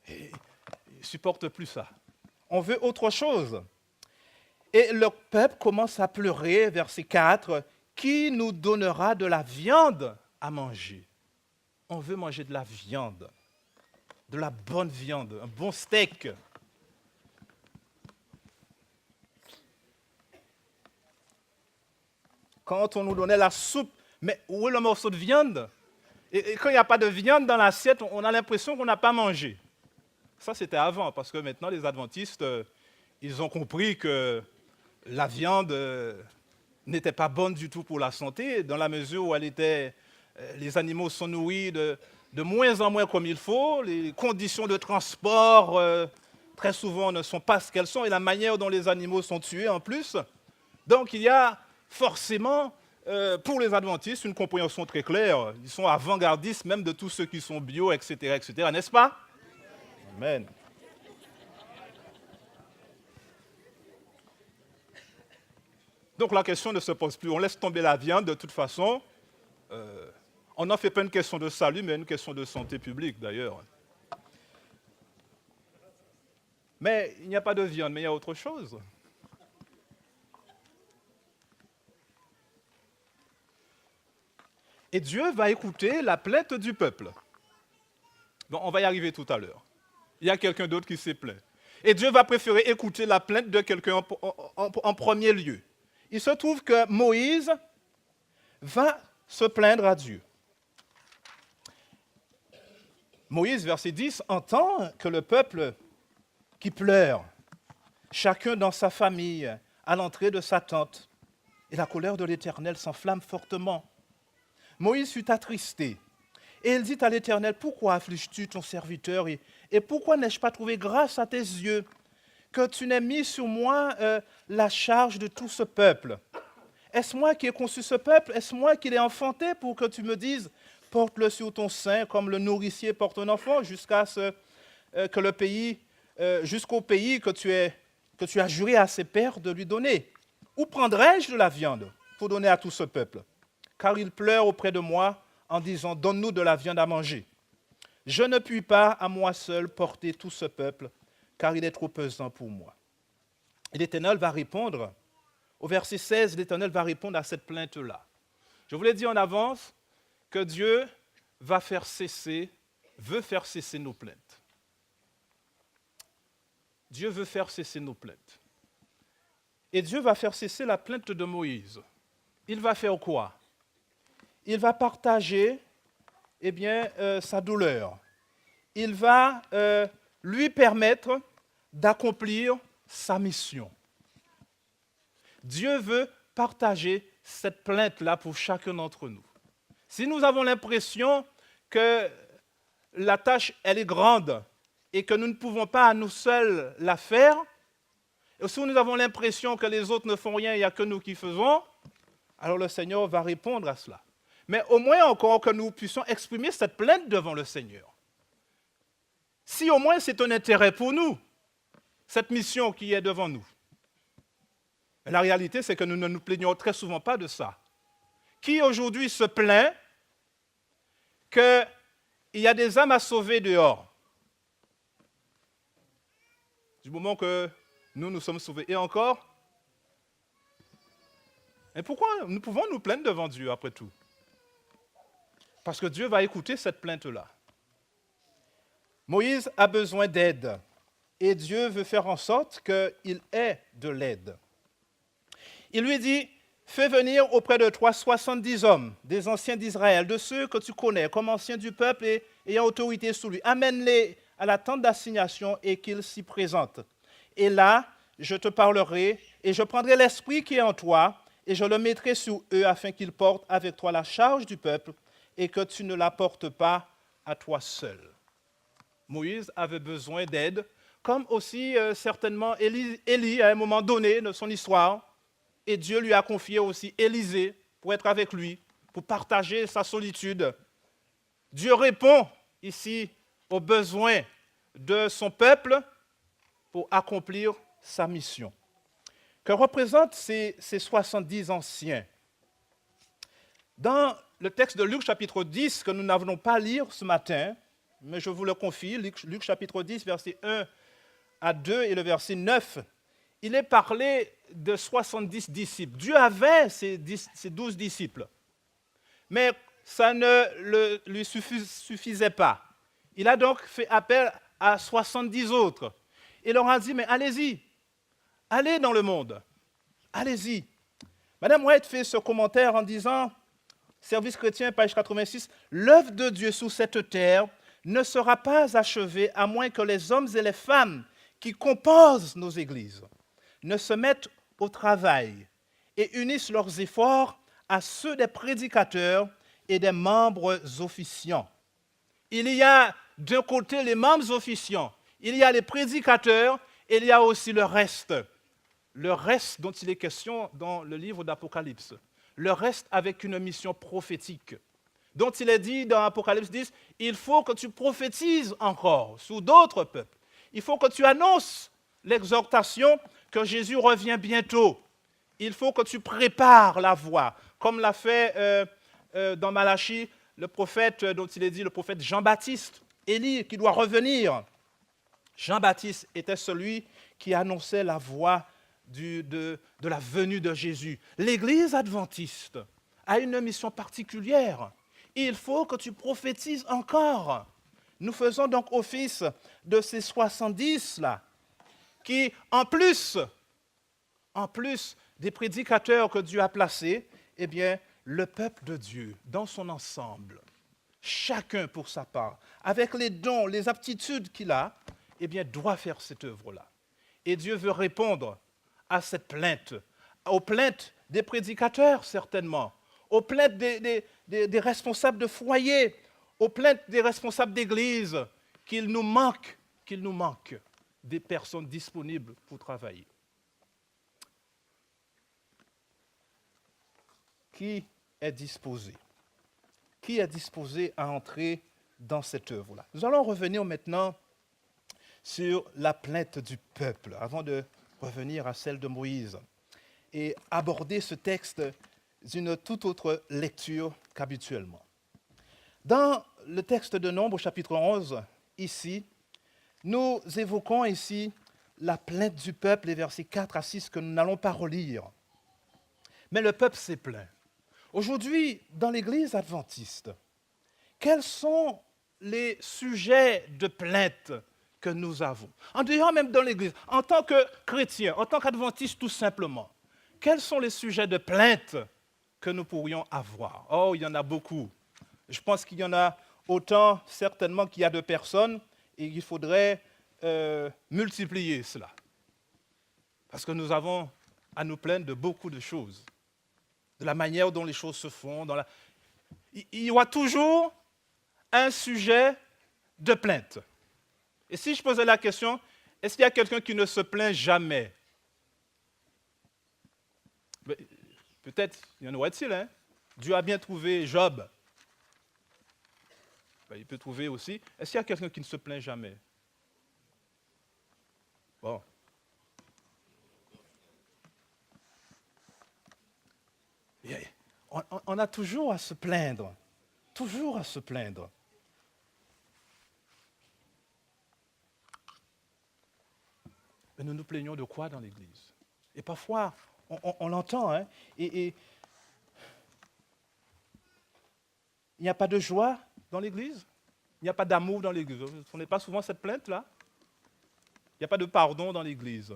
Et il ne supporte plus ça. On veut autre chose. Et le peuple commence à pleurer, verset 4, « Qui nous donnera de la viande à manger ?» On veut manger de la viande, de la bonne viande, un bon steak. quand on nous donnait la soupe, mais où est le morceau de viande? Et quand il n'y a pas de viande dans l'assiette, on a l'impression qu'on n'a pas mangé. Ça, c'était avant, parce que maintenant, les adventistes, ils ont compris que la viande n'était pas bonne du tout pour la santé, dans la mesure où les animaux sont nourris de moins en moins comme il faut, les conditions de transport, très souvent, ne sont pas ce qu'elles sont, et la manière dont les animaux sont tués en plus. Donc, il y a forcément, pour les adventistes, une compréhension très claire. Ils sont avant-gardistes même de tous ceux qui sont bio, etc., n'est-ce pas? Amen. Donc la question ne se pose plus. On laisse tomber la viande de toute façon. On n'en fait pas une question de salut, mais une question de santé publique d'ailleurs. Mais il n'y a pas de viande, mais il y a autre chose. Et Dieu va écouter la plainte du peuple. Bon, on va y arriver tout à l'heure. Il y a quelqu'un d'autre qui s'est plaint. Et Dieu va préférer écouter la plainte de quelqu'un en premier lieu. Il se trouve que Moïse va se plaindre à Dieu. Moïse, verset 10, entend que le peuple qui pleure, chacun dans sa famille, à l'entrée de sa tente, et la colère de l'Éternel s'enflamme fortement. Moïse fut attristé. Et il dit à l'Éternel, pourquoi affliges-tu ton serviteur et pourquoi n'ai-je pas trouvé grâce à tes yeux que tu n'aies mis sur moi la charge de tout ce peuple? Est-ce moi qui ai conçu ce peuple? Est-ce moi qui l'ai enfanté pour que tu me dises, porte-le sur ton sein comme le nourricier porte un enfant jusqu'au pays que tu as juré à ses pères de lui donner? Où prendrai-je de la viande pour donner à tout ce peuple? Car il pleure auprès de moi en disant, donne-nous de la viande à manger. Je ne puis pas à moi seul porter tout ce peuple, car il est trop pesant pour moi. Et l'Éternel va répondre, au verset 16, l'Éternel va répondre à cette plainte-là. Je vous l'ai dit en avance que Dieu veut faire cesser nos plaintes. Dieu veut faire cesser nos plaintes. Et Dieu va faire cesser la plainte de Moïse. Il va faire quoi? Il va partager sa douleur. Il va lui permettre d'accomplir sa mission. Dieu veut partager cette plainte-là pour chacun d'entre nous. Si nous avons l'impression que la tâche, elle est grande et que nous ne pouvons pas à nous seuls la faire, et si nous avons l'impression que les autres ne font rien, il n'y a que nous qui faisons, alors le Seigneur va répondre à cela. Mais au moins encore que nous puissions exprimer cette plainte devant le Seigneur. Si au moins c'est un intérêt pour nous, cette mission qui est devant nous. Mais la réalité, c'est que nous ne nous plaignons très souvent pas de ça. Qui aujourd'hui se plaint qu'il y a des âmes à sauver dehors? Du moment que nous sommes sauvés. Et encore? Et pourquoi nous pouvons nous plaindre devant Dieu après tout? Parce que Dieu va écouter cette plainte-là. Moïse a besoin d'aide. Et Dieu veut faire en sorte qu'il ait de l'aide. Il lui dit, fais venir auprès de toi 70 hommes, des anciens d'Israël, de ceux que tu connais, comme anciens du peuple et ayant autorité sous lui. Amène-les à la tente d'assignation et qu'ils s'y présentent. Et là, je te parlerai et je prendrai l'esprit qui est en toi et je le mettrai sur eux afin qu'ils portent avec toi la charge du peuple et que tu ne la portes pas à toi seul. Moïse avait besoin d'aide, comme aussi certainement Élie à un moment donné de son histoire. Et Dieu lui a confié aussi Élisée pour être avec lui, pour partager sa solitude. Dieu répond ici aux besoins de son peuple pour accomplir sa mission. Que représentent ces 70 anciens? Dans le texte de Luc chapitre 10, que nous n'avons pas à lire ce matin, mais je vous le confie, Luc chapitre 10, verset 1 à 2 et le verset 9, il est parlé de 70 disciples. Dieu avait ses 12 disciples, mais ça ne lui suffisait pas. Il a donc fait appel à 70 autres. Il leur a dit, mais allez-y, allez dans le monde, allez-y. Madame White fait ce commentaire en disant, Service chrétien, page 86, « L'œuvre de Dieu sur cette terre ne sera pas achevée à moins que les hommes et les femmes qui composent nos églises ne se mettent au travail et unissent leurs efforts à ceux des prédicateurs et des membres officiants. » Il y a d'un côté les membres officiants, il y a les prédicateurs, et il y a aussi le reste dont il est question dans le livre d'Apocalypse, le reste avec une mission prophétique, dont il est dit dans Apocalypse 10, il faut que tu prophétises encore sous d'autres peuples, il faut que tu annonces l'exhortation que Jésus revient bientôt, il faut que tu prépares la voie, comme l'a fait dans Malachie, le prophète dont il est dit, le prophète Jean-Baptiste, Élie qui doit revenir. Jean-Baptiste était celui qui annonçait la voie de la venue de Jésus. L'Église adventiste a une mission particulière. Il faut que tu prophétises encore. Nous faisons donc office de ces 70-là, qui, en plus des prédicateurs que Dieu a placés, eh bien, le peuple de Dieu, dans son ensemble, chacun pour sa part, avec les dons, les aptitudes qu'il a, eh bien, doit faire cette œuvre-là. Et Dieu veut répondre à cette plainte, aux plaintes des prédicateurs, certainement, aux plaintes des responsables de foyer, aux plaintes des responsables d'église, qu'il nous manque des personnes disponibles pour travailler. Qui est disposé? Qui est disposé à entrer dans cette œuvre-là? Nous allons revenir maintenant sur la plainte du peuple, avant de revenir à celle de Moïse, et aborder ce texte d'une toute autre lecture qu'habituellement. Dans le texte de Nombres, chapitre 11, ici, nous évoquons ici la plainte du peuple, les versets 4 à 6, que nous n'allons pas relire. Mais le peuple s'est plaint. Aujourd'hui, dans l'Église adventiste, quels sont les sujets de plainte que nous avons? En dehors même dans l'Église, en tant que chrétien, en tant qu'adventiste tout simplement, quels sont les sujets de plainte que nous pourrions avoir? Oh, il y en a beaucoup. Je pense qu'il y en a autant certainement qu'il y a de personnes et il faudrait multiplier cela. Parce que nous avons à nous plaindre de beaucoup de choses, de la manière dont les choses se font. Il y aura toujours un sujet de plainte. Et si je posais la question, est-ce qu'il y a quelqu'un qui ne se plaint jamais? Peut-être, il y en aurait-il, hein? Dieu a bien trouvé Job. Il peut trouver aussi. Est-ce qu'il y a quelqu'un qui ne se plaint jamais? Bon. On a toujours à se plaindre. Toujours à se plaindre. Mais nous nous plaignons de quoi dans l'Église? Et parfois, on l'entend, hein, et il n'y a pas de joie dans l'Église? Il n'y a pas d'amour dans l'Église? On n'est pas souvent cette plainte-là? Il n'y a pas de pardon dans l'Église?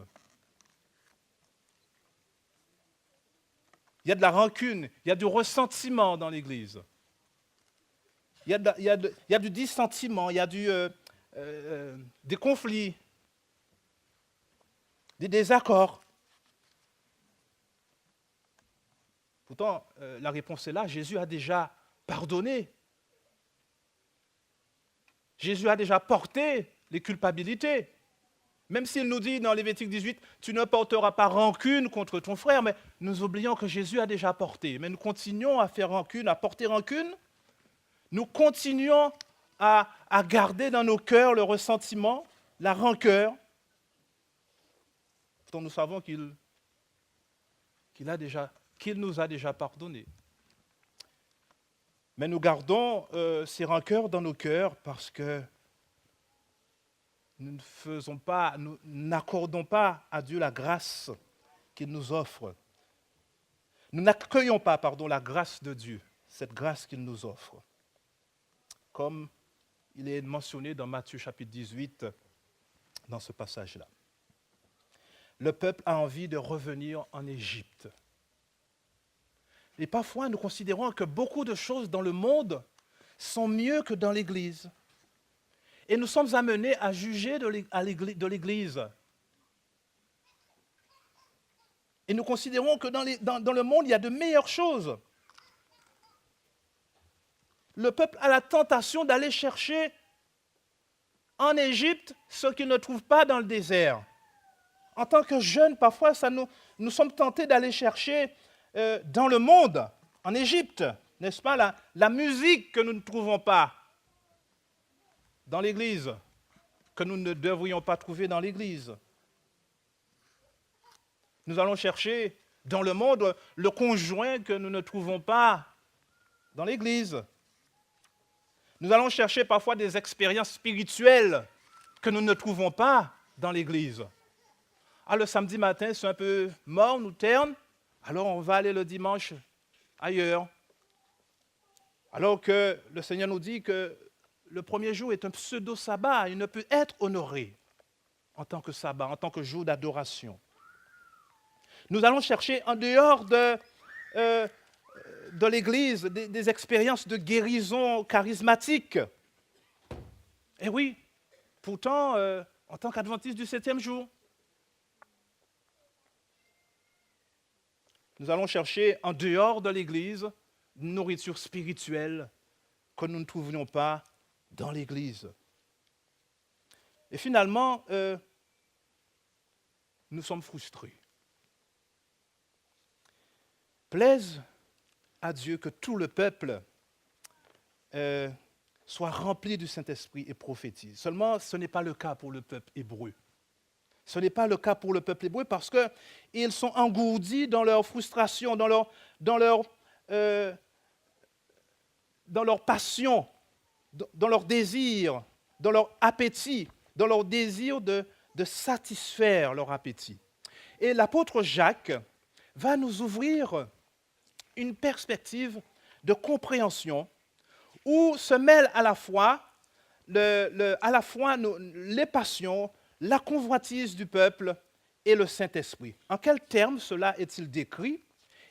Il y a de la rancune, il y a du ressentiment dans l'Église. Il y a du dissentiment, il y a des conflits, des désaccords. Pourtant, la réponse est là, Jésus a déjà pardonné. Jésus a déjà porté les culpabilités. Même s'il nous dit dans Lévitique 18, tu ne porteras pas rancune contre ton frère, mais nous oublions que Jésus a déjà porté. Mais nous continuons à faire rancune, à porter rancune. Nous continuons à garder dans nos cœurs le ressentiment, la rancœur. Pourtant, nous savons qu'il nous a déjà pardonné. Mais nous gardons ces rancœurs dans nos cœurs parce que nous n'accordons pas à Dieu la grâce qu'il nous offre. Nous n'accueillons pas, la grâce de Dieu, cette grâce qu'il nous offre. Comme il est mentionné dans Matthieu chapitre 18, dans ce passage-là. Le peuple a envie de revenir en Égypte. Et parfois, nous considérons que beaucoup de choses dans le monde sont mieux que dans l'Église. Et nous sommes amenés à juger de l'Église. Et nous considérons que dans le monde, il y a de meilleures choses. Le peuple a la tentation d'aller chercher en Égypte ce qu'il ne trouve pas dans le désert. En tant que jeunes, parfois, nous sommes tentés d'aller chercher dans le monde, en Égypte, n'est-ce pas, la musique que nous ne trouvons pas dans l'Église, que nous ne devrions pas trouver dans l'Église. Nous allons chercher dans le monde le conjoint que nous ne trouvons pas dans l'Église. Nous allons chercher parfois des expériences spirituelles que nous ne trouvons pas dans l'Église. Ah, le samedi matin, c'est un peu morne ou terne, alors on va aller le dimanche ailleurs. Alors que le Seigneur nous dit que le premier jour est un pseudo-sabbat, il ne peut être honoré en tant que sabbat, en tant que jour d'adoration. Nous allons chercher en dehors de l'Église des expériences de guérison charismatique. Et oui, pourtant, en tant qu'adventiste du 7e jour, nous allons chercher en dehors de l'Église une nourriture spirituelle que nous ne trouvions pas dans l'Église. Et finalement, nous sommes frustrés. Plaise à Dieu que tout le peuple soit rempli du Saint-Esprit et prophétise. Seulement, ce n'est pas le cas pour le peuple hébreu. Ce n'est pas le cas pour le peuple hébreu parce qu'ils sont engourdis dans leur frustration, dans leur passion, dans leur désir, dans leur appétit, dans leur désir de satisfaire leur appétit. Et l'apôtre Jacques va nous ouvrir une perspective de compréhension où se mêlent à la fois les passions, la convoitise du peuple et le Saint-Esprit. En quels termes cela est-il décrit?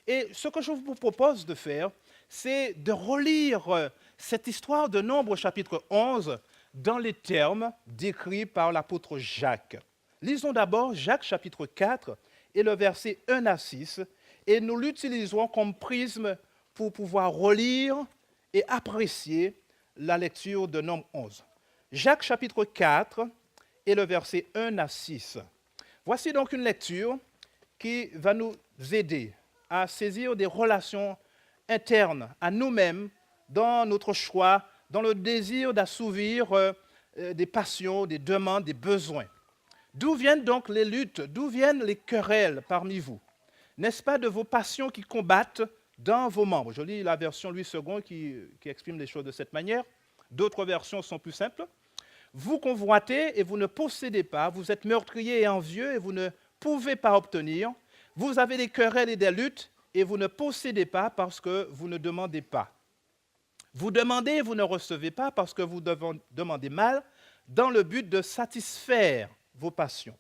Et ce que je vous propose de faire, c'est de relire cette histoire de Nombre chapitre 11 dans les termes décrits par l'apôtre Jacques. Lisons d'abord Jacques chapitre 4 et le verset 1 à 6, et nous l'utiliserons comme prisme pour pouvoir relire et apprécier la lecture de Nombre 11. Jacques chapitre 4 et le verset 1 à 6. Voici donc une lecture qui va nous aider à saisir des relations internes à nous-mêmes dans notre choix, dans le désir d'assouvir des passions, des demandes, des besoins. D'où viennent donc les luttes, d'où viennent les querelles parmi vous? N'est-ce pas de vos passions qui combattent dans vos membres? Je lis la version Louis II qui exprime les choses de cette manière. D'autres versions sont plus simples. Vous convoitez et vous ne possédez pas, vous êtes meurtriers et envieux et vous ne pouvez pas obtenir. Vous avez des querelles et des luttes et vous ne possédez pas parce que vous ne demandez pas. Vous demandez et vous ne recevez pas parce que vous demandez mal dans le but de satisfaire vos passions.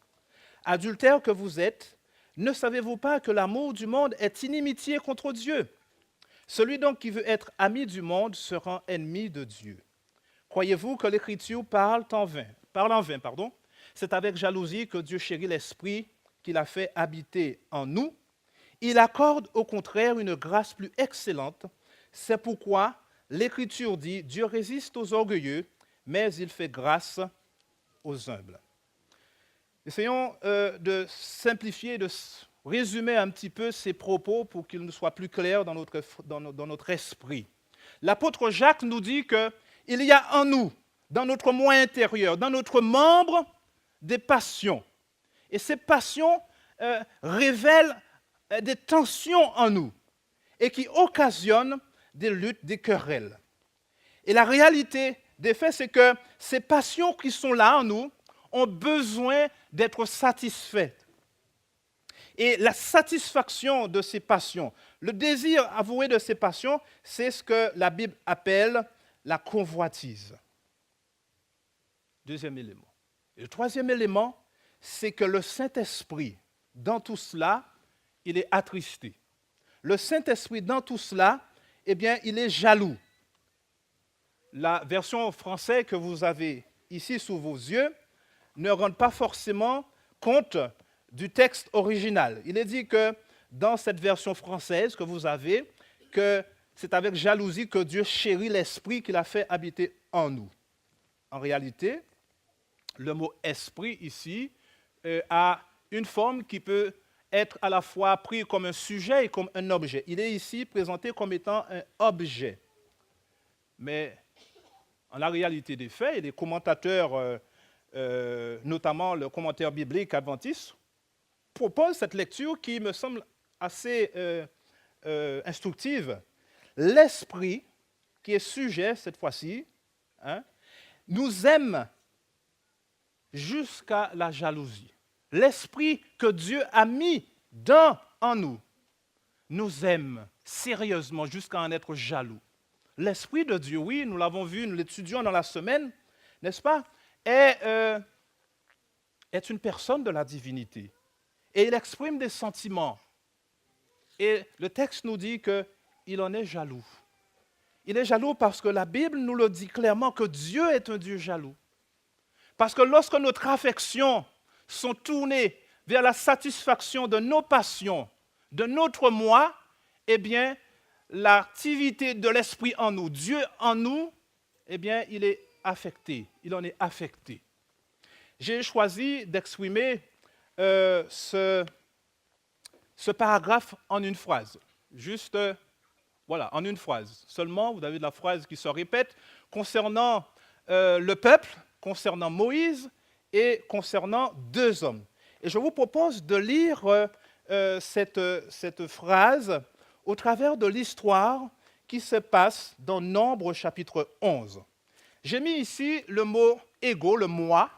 Adultères que vous êtes, ne savez-vous pas que l'amour du monde est inimitié contre Dieu? Celui donc qui veut être ami du monde sera ennemi de Dieu. Croyez-vous que l'Écriture parle en vain? C'est avec jalousie que Dieu chérit l'Esprit qu'il a fait habiter en nous. Il accorde au contraire une grâce plus excellente. C'est pourquoi l'Écriture dit, Dieu résiste aux orgueilleux, mais il fait grâce aux humbles. Essayons de simplifier, de résumer un petit peu ces propos pour qu'ils nous soient plus clairs dans notre esprit. L'apôtre Jacques nous dit qu'il y a en nous, dans notre moi intérieur, dans notre membre, des passions. Et ces passions révèlent des tensions en nous et qui occasionnent des luttes, des querelles. Et la réalité des faits, c'est que ces passions qui sont là en nous ont besoin d'être satisfaites. Et la satisfaction de ces passions, le désir avoué de ces passions, c'est ce que la Bible appelle la convoitise. Deuxième élément. Et le troisième élément, c'est que le Saint-Esprit, dans tout cela, il est attristé. le Saint-Esprit dans tout cela, eh bien, il est jaloux. La version française que vous avez ici sous vos yeux ne rend pas forcément compte du texte original. Il est dit que dans cette version française que vous avez, que c'est avec jalousie que Dieu chérit l'esprit qu'il a fait habiter en nous. En réalité, le mot « esprit » ici a une forme qui peut être à la fois pris comme un sujet et comme un objet. Il est ici présenté comme étant un objet. Mais en la réalité des faits, et les commentateurs, notamment le commentaire biblique adventiste, proposent cette lecture qui me semble assez instructive. L'esprit, qui est sujet cette fois-ci, nous aime jusqu'à la jalousie. L'esprit que Dieu a mis en nous aime sérieusement jusqu'à en être jaloux. L'esprit de Dieu, oui, nous l'avons vu, nous l'étudions dans la semaine, n'est-ce pas, est une personne de la divinité. Et il exprime des sentiments. Et le texte nous dit qu'il en est jaloux. Il est jaloux parce que la Bible nous le dit clairement que Dieu est un Dieu jaloux. Parce que lorsque notre affection sont tournées vers la satisfaction de nos passions, de notre moi, eh bien, l'activité de l'esprit en nous, Dieu en nous, eh bien, il est affecté, il en est affecté. J'ai choisi d'exprimer ce paragraphe en une phrase, juste, voilà, en une phrase. Seulement, vous avez de la phrase qui se répète concernant le peuple, concernant Moïse et concernant deux hommes. Et je vous propose de lire cette phrase au travers de l'histoire qui se passe dans Nombre chapitre 11. J'ai mis ici le mot « ego », le « moi »,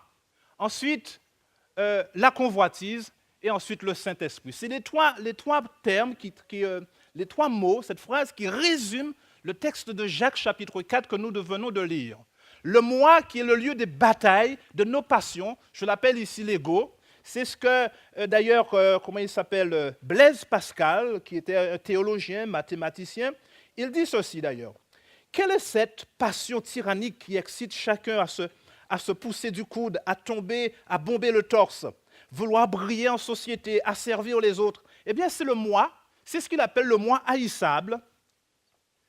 ensuite la convoitise et ensuite le Saint-Esprit. C'est les trois termes, les trois mots, cette phrase qui résume le texte de Jacques chapitre 4 que nous venons de lire. Le moi qui est le lieu des batailles, de nos passions, je l'appelle ici l'ego. C'est ce que, d'ailleurs, comment il s'appelle, Blaise Pascal, qui était un théologien, mathématicien, il dit ceci d'ailleurs. Quelle est cette passion tyrannique qui excite chacun à se pousser du coude, à tomber, à bomber le torse, vouloir briller en société, à servir les autres? Eh bien, c'est le moi, c'est ce qu'il appelle le moi haïssable.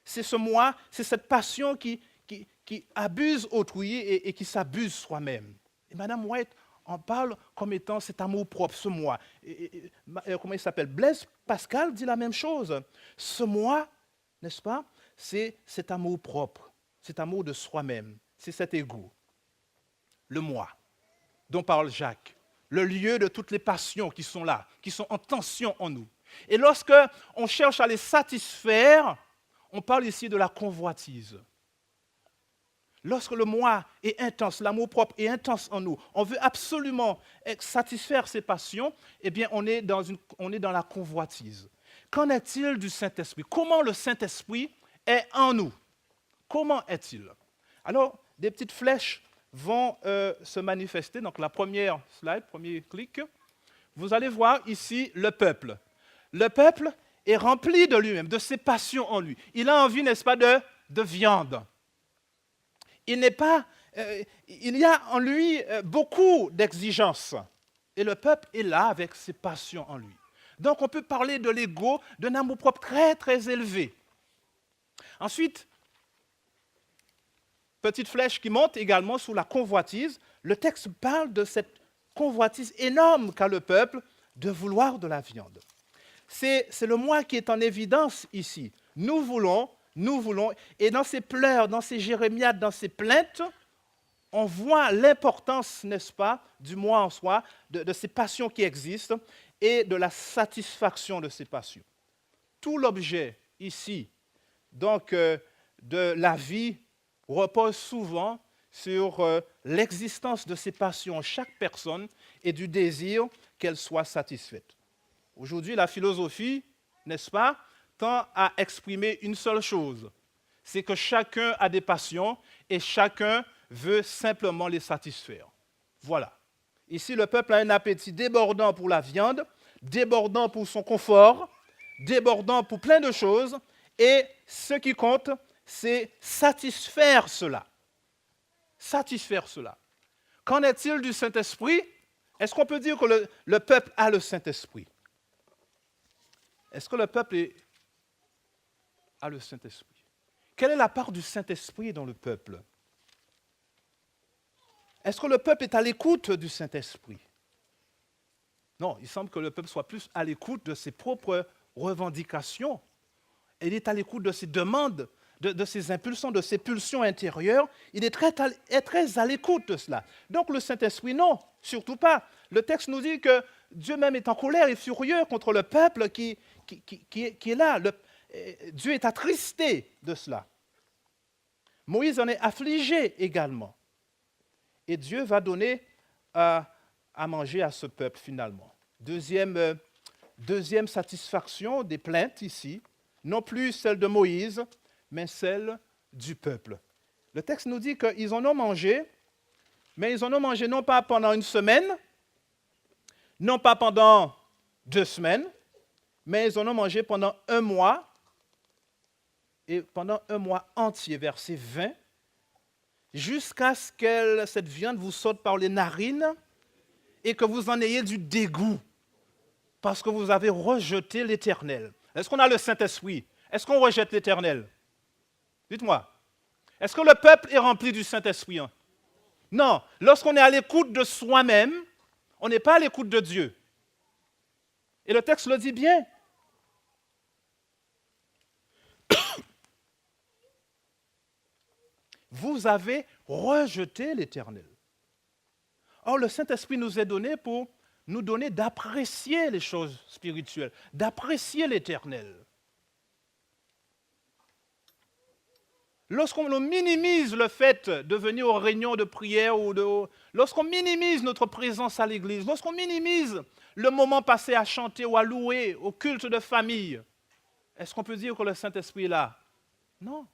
C'est ce moi, c'est cette passion qui abuse autrui et qui s'abuse soi-même. Et Madame White en parle comme étant cet amour propre, ce moi. Comment il s'appelle? Blaise Pascal dit la même chose. Ce moi, n'est-ce pas, c'est cet amour propre, cet amour de soi-même, c'est cet ego. Le moi, dont parle Jacques, le lieu de toutes les passions qui sont là, qui sont en tension en nous. Et lorsque on cherche à les satisfaire, on parle ici de la convoitise. Lorsque le moi est intense, l'amour propre est intense en nous, on veut absolument satisfaire ces passions, eh bien on est dans la convoitise. Qu'en est-il du Saint-Esprit? Comment le Saint-Esprit est en nous? Comment est-il? Alors, des petites flèches vont se manifester. Donc la première slide, premier clic, vous allez voir ici le peuple. Le peuple est rempli de lui-même, de ses passions en lui. Il a envie, n'est-ce pas, de viande. Il y a en lui beaucoup d'exigences. Et le peuple est là avec ses passions en lui. Donc on peut parler de l'ego, d'un amour-propre très, très élevé. Ensuite, petite flèche qui monte également sous la convoitise. Le texte parle de cette convoitise énorme qu'a le peuple de vouloir de la viande. C'est le moi qui est en évidence ici. Nous voulons, et dans ces pleurs, dans ces jérémiades, dans ces plaintes, on voit l'importance, n'est-ce pas, du moi en soi, de ces passions qui existent et de la satisfaction de ces passions. Tout l'objet ici, donc, de la vie repose souvent sur l'existence de ces passions en chaque personne et du désir qu'elles soient satisfaites. Aujourd'hui, la philosophie, n'est-ce pas, tend à exprimer une seule chose, c'est que chacun a des passions et chacun veut simplement les satisfaire. Voilà. Ici, le peuple a un appétit débordant pour la viande, débordant pour son confort, débordant pour plein de choses, et ce qui compte, c'est satisfaire cela. Satisfaire cela. Qu'en est-il du Saint-Esprit? Est-ce qu'on peut dire que le peuple a le Saint-Esprit? Est-ce que le peuple a le Saint-Esprit? Quelle est la part du Saint-Esprit dans le peuple? Est-ce que le peuple est à l'écoute du Saint-Esprit? Non, il semble que le peuple soit plus à l'écoute de ses propres revendications. Il est à l'écoute de ses demandes, de ses impulsions, de ses pulsions intérieures. Il est très à l'écoute de cela. Donc le Saint-Esprit, non, surtout pas. Le texte nous dit que Dieu même est en colère et furieux contre le peuple qui est là. Dieu est attristé de cela. Moïse en est affligé également. Et Dieu va donner à manger à ce peuple finalement. Deuxième satisfaction des plaintes ici, non plus celle de Moïse, mais celle du peuple. Le texte nous dit qu'ils en ont mangé, mais ils en ont mangé non pas pendant une semaine, non pas pendant 2 semaines, mais ils en ont mangé pendant 1 mois, et pendant 1 mois entier, verset 20, jusqu'à ce que cette viande vous saute par les narines et que vous en ayez du dégoût, parce que vous avez rejeté l'Éternel. Est-ce qu'on a le Saint-Esprit? Est-ce qu'on rejette l'Éternel? Dites-moi. Est-ce que le peuple est rempli du Saint-Esprit? Non. Lorsqu'on est à l'écoute de soi-même, on n'est pas à l'écoute de Dieu. Et le texte le dit bien. Vous avez rejeté l'Éternel. Or, le Saint-Esprit nous est donné pour nous donner d'apprécier les choses spirituelles, d'apprécier l'Éternel. Lorsqu'on minimise le fait de venir aux réunions de prière, lorsqu'on minimise notre présence à l'église, lorsqu'on minimise le moment passé à chanter ou à louer au culte de famille, est-ce qu'on peut dire que le Saint-Esprit est là? Non.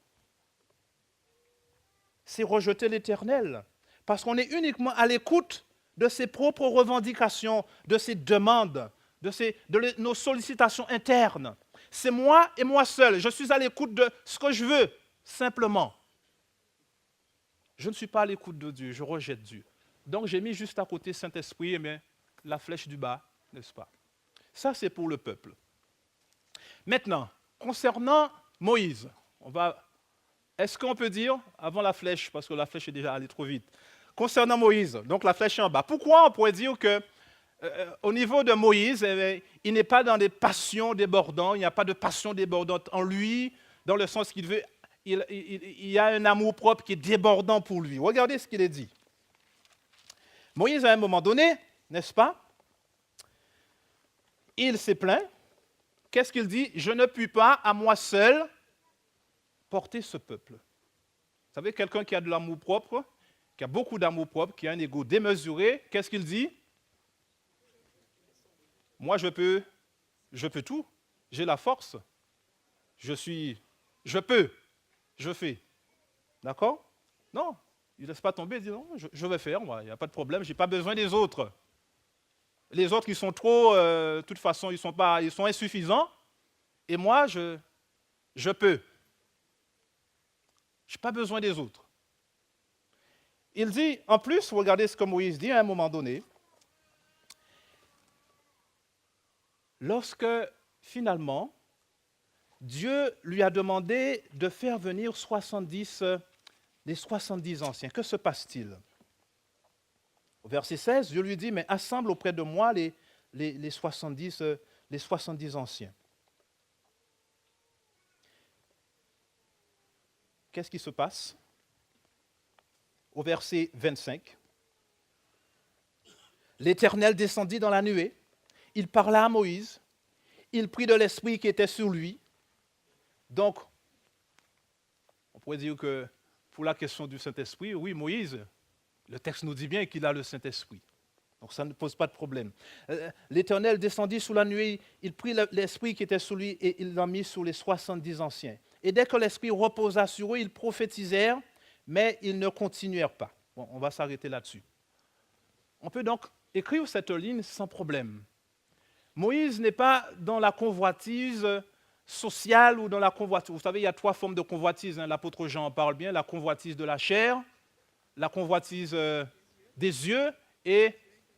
C'est rejeter l'Éternel, parce qu'on est uniquement à l'écoute de ses propres revendications, de ses demandes, de nos sollicitations internes. C'est moi et moi seul. Je suis à l'écoute de ce que je veux, simplement. Je ne suis pas à l'écoute de Dieu, je rejette Dieu. Donc j'ai mis juste à côté Saint-Esprit, mais la flèche du bas, n'est-ce pas? Ça, c'est pour le peuple. Maintenant, concernant Moïse, est-ce qu'on peut dire, avant la flèche, parce que la flèche est déjà allée trop vite, concernant Moïse, donc la flèche est en bas, pourquoi on pourrait dire que au niveau de Moïse, il n'est pas dans des passions débordantes, il n'y a pas de passion débordante en lui, dans le sens qu'il veut, il y a un amour propre qui est débordant pour lui. Regardez ce qu'il est dit. Moïse, à un moment donné, n'est-ce pas, il s'est plaint. Qu'est-ce qu'il dit? Je ne puis pas, à moi seul, porter ce peuple. Vous savez, quelqu'un qui a de l'amour propre, qui a beaucoup d'amour propre, qui a un ego démesuré, qu'est-ce qu'il dit? Moi, je peux tout. J'ai la force. Je peux. Je fais. D'accord? Non, il ne laisse pas tomber, il dit non, je vais faire, moi, il n'y a pas de problème, je n'ai pas besoin des autres. Les autres, ils sont trop, de toute façon, ils sont insuffisants. Et moi, je peux. Je n'ai pas besoin des autres. Il dit, en plus, regardez ce que Moïse dit à un moment donné, lorsque, finalement, Dieu lui a demandé de faire venir les 70 anciens. Que se passe-t-il? Au verset 16, Dieu lui dit, mais assemble auprès de moi les 70 anciens. Qu'est-ce qui se passe? Au verset 25, l'Éternel descendit dans la nuée, il parla à Moïse, il prit de l'esprit qui était sur lui. Donc, on pourrait dire que pour la question du Saint-Esprit, oui, Moïse, le texte nous dit bien qu'il a le Saint-Esprit. Donc ça ne pose pas de problème. L'Éternel descendit sous la nuée, il prit l'esprit qui était sur lui et il l'a mis sur les 70 anciens. Et dès que l'esprit reposa sur eux, ils prophétisèrent, mais ils ne continuèrent pas. Bon, on va s'arrêter là-dessus. On peut donc écrire cette ligne sans problème. Moïse n'est pas dans la convoitise sociale ou dans la convoitise. Vous savez, il y a 3 formes de convoitise. L'apôtre Jean en parle bien. La convoitise de la chair, la convoitise des yeux et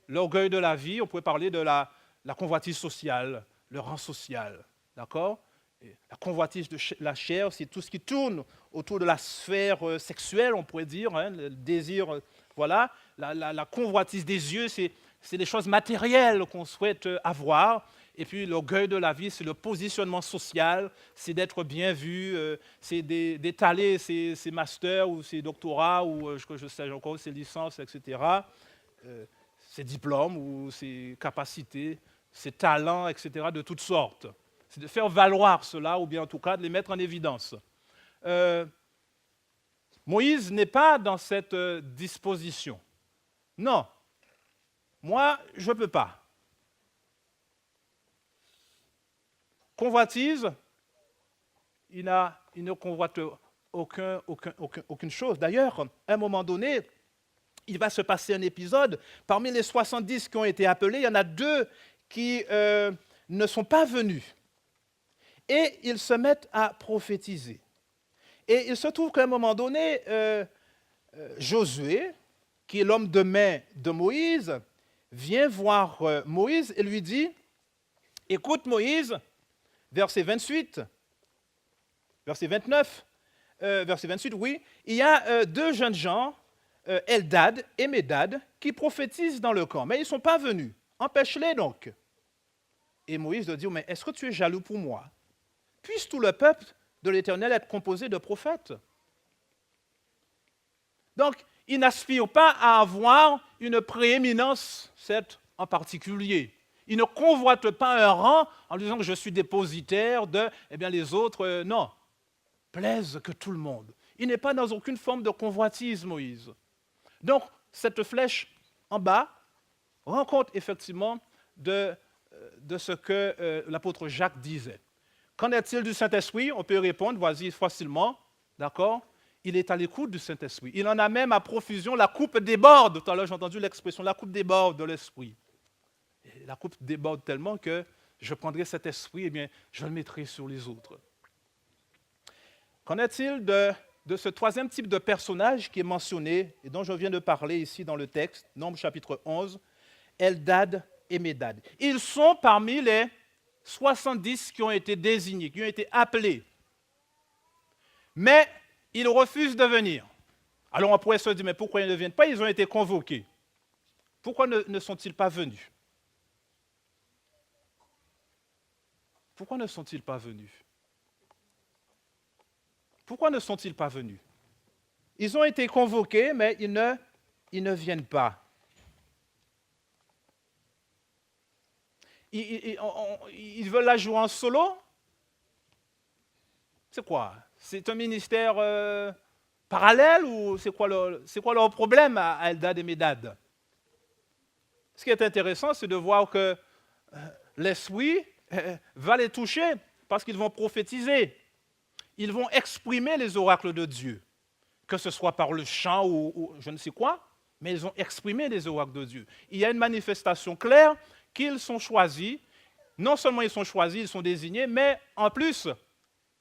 l'orgueil de la vie. On pourrait parler de la convoitise sociale, le rang social. D'accord ? La convoitise de la chair, c'est tout ce qui tourne autour de la sphère sexuelle, on pourrait dire, le désir, voilà. La convoitise des yeux, c'est des choses matérielles qu'on souhaite avoir. Et puis l'orgueil de la vie, c'est le positionnement social, c'est d'être bien vu, c'est d'étaler ses masters ou ses doctorats ou je sais encore ses licences, etc., ses diplômes ou ses capacités, ses talents, etc., de toutes sortes. C'est de faire valoir cela, ou bien en tout cas de les mettre en évidence. Moïse n'est pas dans cette disposition. Non. Moi, je ne peux pas. Convoitise, il ne convoite aucune chose. D'ailleurs, à un moment donné, il va se passer un épisode. Parmi les 70 qui ont été appelés, il y en a 2 qui ne sont pas venus. Et ils se mettent à prophétiser. Et il se trouve qu'à un moment donné, Josué, qui est l'homme de main de Moïse, vient voir Moïse et lui dit, « Écoute Moïse, verset 28, verset 29, verset 28, oui, il y a 2 jeunes gens, Eldad et Médad, qui prophétisent dans le camp, mais ils ne sont pas venus. Empêche-les donc. » Et Moïse leur dit, « Mais est-ce que tu es jaloux pour moi ? Puisse tout le peuple de l'Éternel être composé de prophètes. » Donc, il n'aspire pas à avoir une prééminence, cette en particulier. Il ne convoite pas un rang en disant que je suis dépositaire de, eh bien les autres, non. Plaise que tout le monde. Il n'est pas dans aucune forme de convoitise, Moïse. Donc, cette flèche en bas rend compte effectivement de ce que l'apôtre Jacques disait. Qu'en est-il du Saint-Esprit? On peut répondre, voici facilement, d'accord? Il est à l'écoute du Saint-Esprit. Il en a même à profusion, la coupe déborde. Tout à l'heure, j'ai entendu l'expression, la coupe déborde de l'Esprit. Et la coupe déborde tellement que je prendrai cet esprit, et bien, je le mettrai sur les autres. Qu'en est-il de ce 3e type de personnage qui est mentionné et dont je viens de parler ici dans le texte, Nombre chapitre 11, Eldad et Médad. Ils sont parmi les 70 qui ont été désignés, qui ont été appelés. Mais ils refusent de venir. Alors on pourrait se dire, mais pourquoi ils ne viennent pas? Ils ont été convoqués. Pourquoi ne sont-ils pas venus? Pourquoi ne sont-ils pas venus? Pourquoi ne sont-ils pas venus? Ils ont été convoqués, mais ils ne viennent pas. Ils veulent la jouer en solo? C'est quoi? C'est un ministère parallèle ou c'est quoi leur problème à Eldad et Médad? Ce qui est intéressant, c'est de voir que l'Esprit va les toucher parce qu'ils vont prophétiser. Ils vont exprimer les oracles de Dieu, que ce soit par le chant ou je ne sais quoi, mais ils ont exprimé les oracles de Dieu. Il y a une manifestation claire qu'ils sont choisis. Non seulement ils sont choisis, ils sont désignés, mais en plus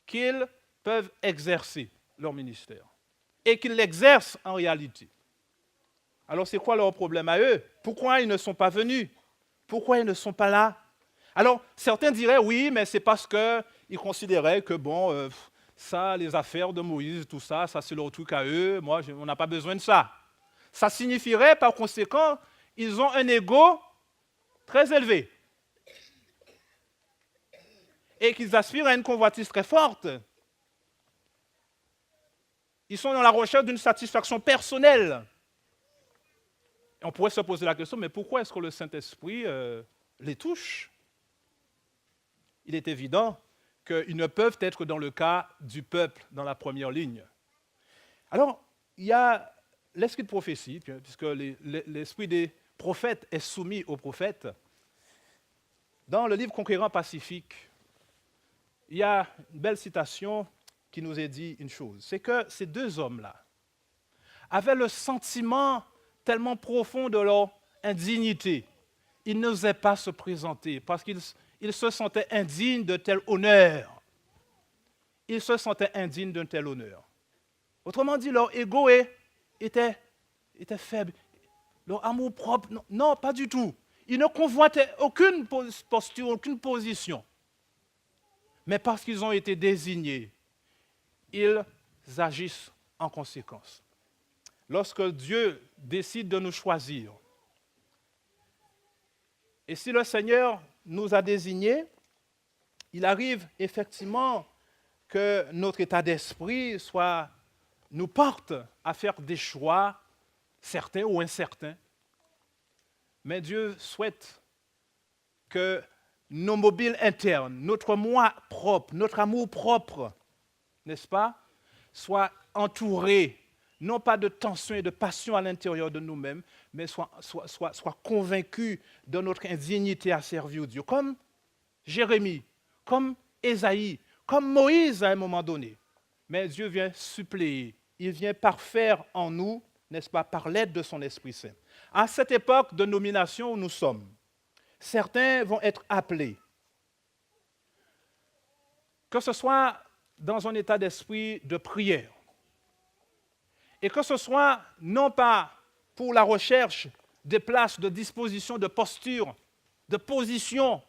qu'ils peuvent exercer leur ministère et qu'ils l'exercent en réalité. Alors c'est quoi leur problème à eux? Pourquoi ils ne sont pas venus? Pourquoi ils ne sont pas là? Alors certains diraient oui, mais c'est parce qu'ils considéraient que bon, ça, les affaires de Moïse, tout ça, ça c'est leur truc à eux, moi on n'a pas besoin de ça. Ça signifierait par conséquent, ils ont un ego très élevé et qu'ils aspirent à une convoitise très forte. Ils sont dans la recherche d'une satisfaction personnelle. Et on pourrait se poser la question, mais pourquoi est-ce que le Saint-Esprit les touche? Il est évident qu'ils ne peuvent être dans le cas du peuple dans la première ligne. Alors, il y a l'esprit de prophétie, puisque l'esprit des prophètes est soumis aux prophètes. Dans le livre Conquérant Pacifique, il y a une belle citation qui nous est dit une chose, c'est que ces 2 hommes-là avaient le sentiment tellement profond de leur indignité. il n'osait pas se présenter parce qu'il se sentait indigne de tel honneur. Il se sentait indigne d'un tel honneur. Autrement dit, leur ego était faible. Leur amour propre, non, pas du tout. Ils ne convoitaient aucune posture, aucune position. Mais parce qu'ils ont été désignés, ils agissent en conséquence. Lorsque Dieu décide de nous choisir, et si le Seigneur nous a désignés, il arrive effectivement que notre état d'esprit nous porte à faire des choix, certains ou incertains. Mais Dieu souhaite que nos mobiles internes, notre moi propre, notre amour propre, n'est-ce pas, soient entourés, non pas de tension et de passion à l'intérieur de nous-mêmes, mais soient convaincus de notre indignité à servir Dieu, comme Jérémie, comme Ésaïe, comme Moïse à un moment donné. Mais Dieu vient suppléer, il vient parfaire en nous, n'est-ce pas, par l'aide de son Esprit Saint. À cette époque de nomination où nous sommes, certains vont être appelés, que ce soit dans un état d'esprit de prière, et que ce soit non pas pour la recherche des places de disposition, de posture, de position,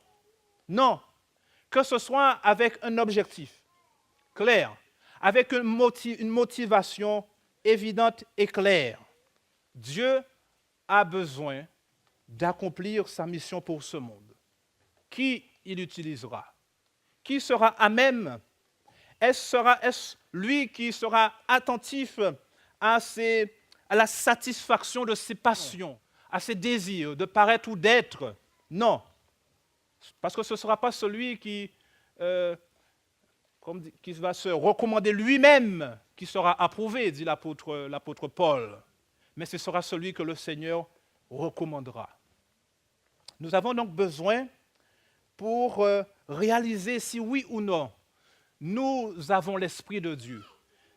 non, que ce soit avec un objectif clair, avec une motivation évidente et claire. Dieu a besoin d'accomplir sa mission pour ce monde. Qui il utilisera? Qui sera à même? Est-ce lui qui sera attentif à la satisfaction de ses passions, à ses désirs de paraître ou d'être? Non. Parce que ce ne sera pas celui qui va se recommander lui-même qui sera approuvé, dit l'apôtre Paul. Mais ce sera celui que le Seigneur recommandera. Nous avons donc besoin, pour réaliser si oui ou non nous avons l'Esprit de Dieu,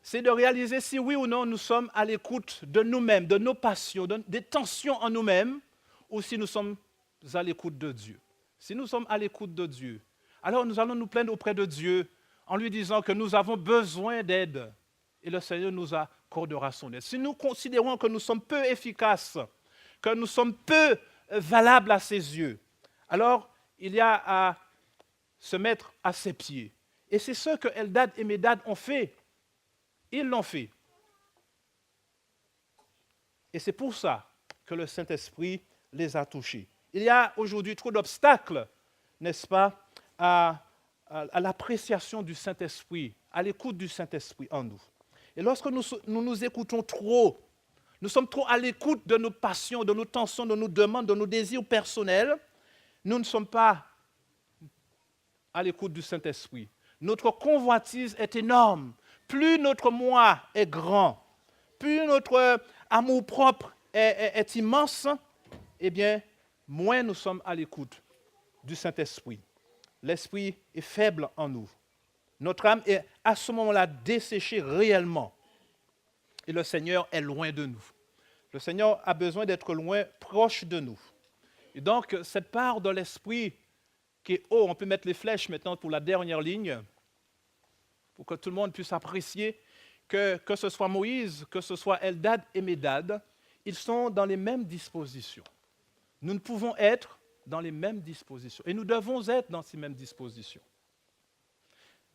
c'est de réaliser si oui ou non nous sommes à l'écoute de nous-mêmes, de nos passions, des tensions en nous-mêmes, ou si nous sommes à l'écoute de Dieu. Si nous sommes à l'écoute de Dieu, alors nous allons nous plaindre auprès de Dieu en lui disant que nous avons besoin d'aide et le Seigneur nous accordera son aide. Si nous considérons que nous sommes peu efficaces, que nous sommes peu valables à ses yeux, alors il y a à se mettre à ses pieds. Et c'est ce que Eldad et Médad ont fait. Ils l'ont fait. Et c'est pour ça que le Saint-Esprit les a touchés. Il y a aujourd'hui trop d'obstacles, n'est-ce pas, à l'appréciation du Saint-Esprit, à l'écoute du Saint-Esprit en nous. Et lorsque nous écoutons trop, nous sommes trop à l'écoute de nos passions, de nos tensions, de nos demandes, de nos désirs personnels, nous ne sommes pas à l'écoute du Saint-Esprit. Notre convoitise est énorme. Plus notre moi est grand, plus notre amour-propre est immense, eh bien, moins nous sommes à l'écoute du Saint-Esprit. L'Esprit est faible en nous. Notre âme est à ce moment-là desséchée réellement. Et le Seigneur est loin de nous. Le Seigneur a besoin d'être loin, proche de nous. Et donc, cette part de l'Esprit qui est haut, on peut mettre les flèches maintenant pour la dernière ligne, pour que tout le monde puisse apprécier que ce soit Moïse, que ce soit Eldad et Médad, ils sont dans les mêmes dispositions. Nous ne pouvons être dans les mêmes dispositions. Et nous devons être dans ces mêmes dispositions.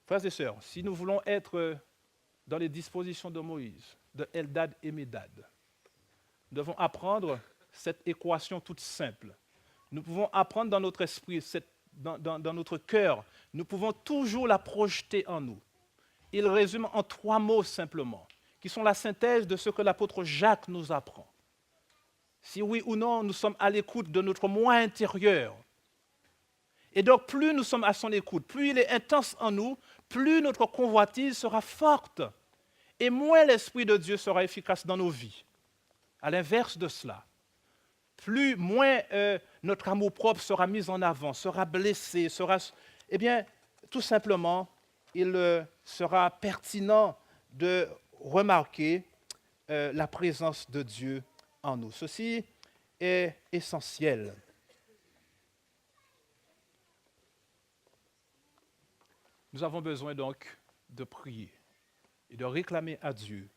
Frères et sœurs, si nous voulons être dans les dispositions de Moïse, de Eldad et Médad, nous devons apprendre cette équation toute simple. Nous pouvons apprendre dans notre esprit, dans notre cœur, nous pouvons toujours la projeter en nous. Il résume en 3 mots simplement, qui sont la synthèse de ce que l'apôtre Jacques nous apprend. Si oui ou non, nous sommes à l'écoute de notre moi intérieur. Et donc, plus nous sommes à son écoute, plus il est intense en nous, plus notre convoitise sera forte. Et moins l'Esprit de Dieu sera efficace dans nos vies. À l'inverse de cela, moins notre amour-propre sera mis en avant, sera blessé, eh bien, tout simplement, il sera pertinent de remarquer la présence de Dieu en nous. Ceci est essentiel. Nous avons besoin donc de prier et de réclamer à Dieu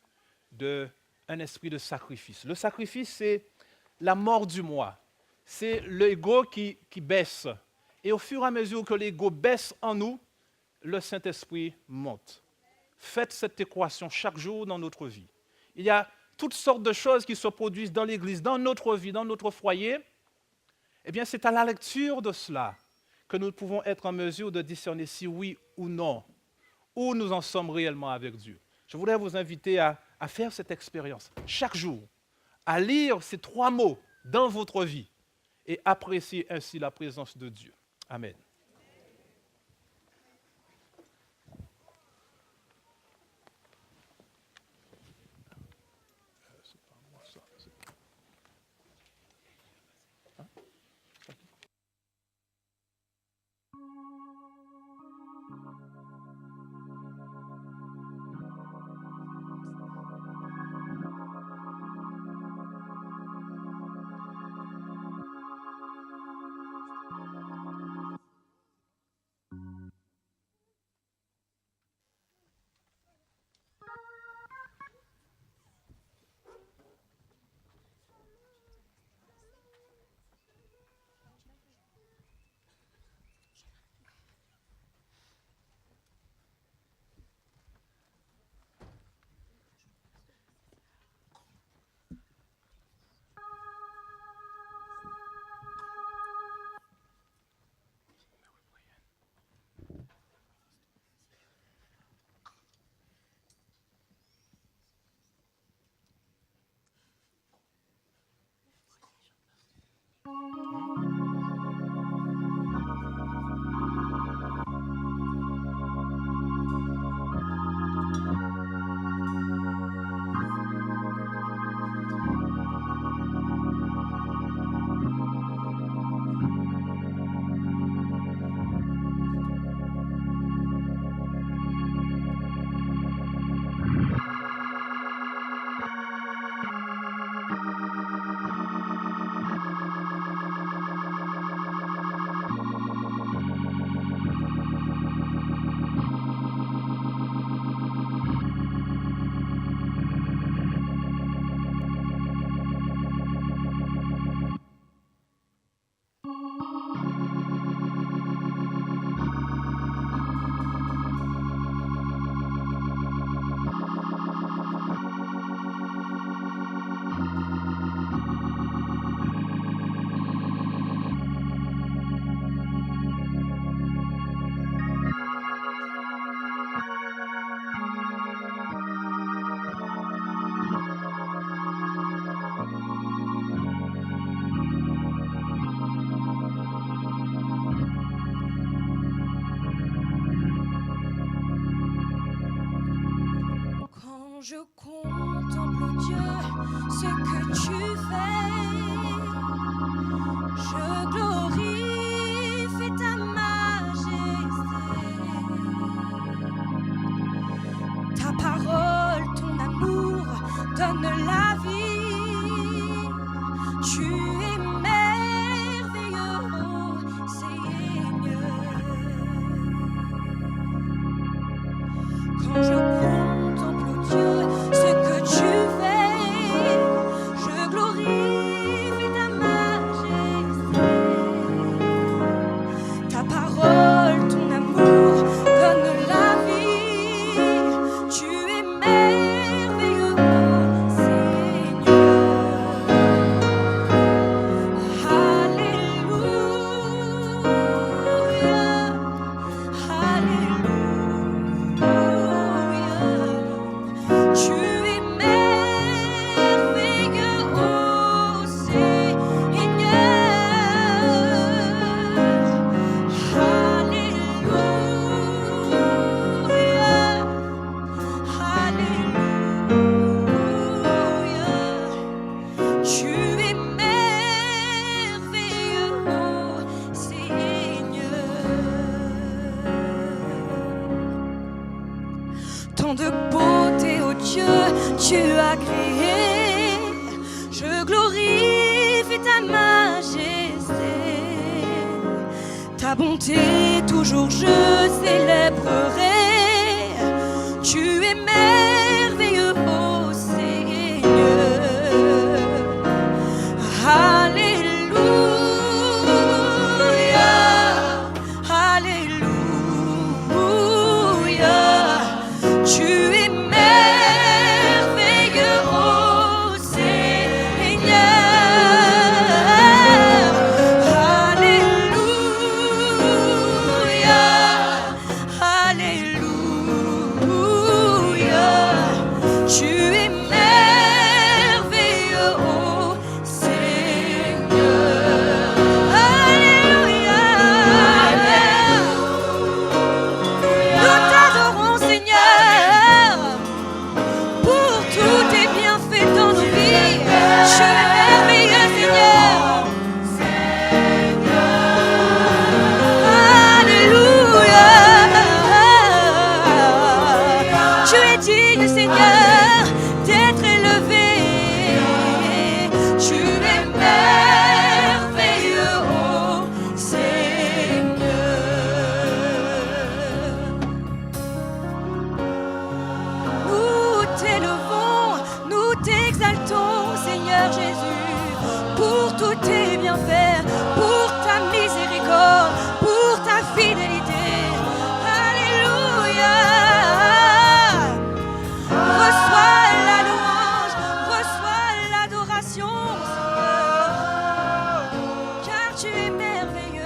un esprit de sacrifice. Le sacrifice, c'est la mort du moi. C'est l'ego qui baisse. Et au fur et à mesure que l'ego baisse en nous, le Saint-Esprit monte. Faites cette équation chaque jour dans notre vie. Il y a toutes sortes de choses qui se produisent dans l'Église, dans notre vie, dans notre foyer. Eh bien, c'est à la lecture de cela que nous pouvons être en mesure de discerner si oui ou non, où nous en sommes réellement avec Dieu. Je voudrais vous inviter à faire cette expérience chaque jour, à lire ces 3 mots dans votre vie et apprécier ainsi la présence de Dieu. Amen. Je contemple, Dieu, ce que tu fais. Je glorifie ta majesté. Ta parole, ton amour donne la vie. Tu es merveilleux, oh Seigneur. Quand je de beauté, oh Dieu, tu as créé. Je glorifie ta majesté. Ta ta bonté, toujours je célébrerai. Tu es merveilleux, ô Seigneur. Alléluia, Alléluia. Tu es merveilleux, ô Seigneur. Alléluia, Alléluia. Tu es merveilleux, ô Seigneur. Alléluia. Nous t'adorons, Seigneur, pour tous tes bienfaits dans nos vies. Tu es merveilleux, Seigneur. Alléluia. Tu es digne, Seigneur, d'être élevé. Tu es merveilleux, ô Seigneur. Nous t'élevons, nous t'exaltons, Seigneur Jésus, pour tous tes bienfaits, pour ta miséricorde, pour ta fidélité. Alléluia. Reçois la louange, reçois l'adoration, Seigneur, car tu es merveilleux.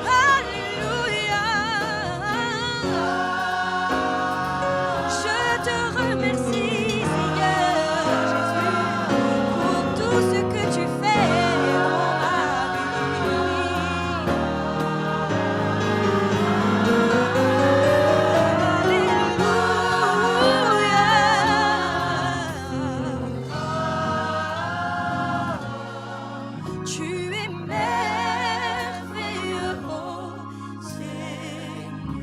Alléluia. Je te remercie, Seigneur Jésus, pour tout ce que tu fais dans ma vie. Alléluia. Tu es merveilleux, ô Seigneur.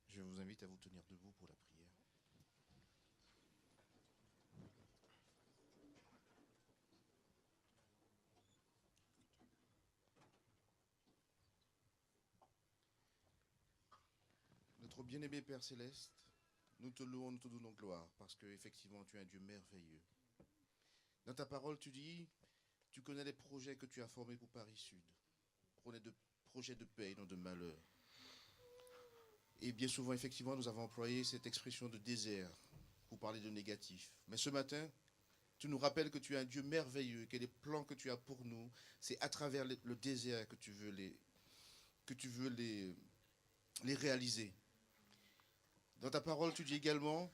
Je vous invite à vous tenir debout pour la prière. Notre bien-aimé Père Céleste, nous te louons, nous te donnons gloire, parce que effectivement tu es un Dieu merveilleux. Dans ta parole, tu dis, tu connais les projets que tu as formés pour Paris Sud. Projets de paix et non de malheur. Et bien souvent, effectivement, nous avons employé cette expression de désert pour parler de négatif. Mais ce matin, tu nous rappelles que tu es un Dieu merveilleux, que les plans que tu as pour nous, c'est à travers le désert que tu veux les réaliser. Dans ta parole, tu dis également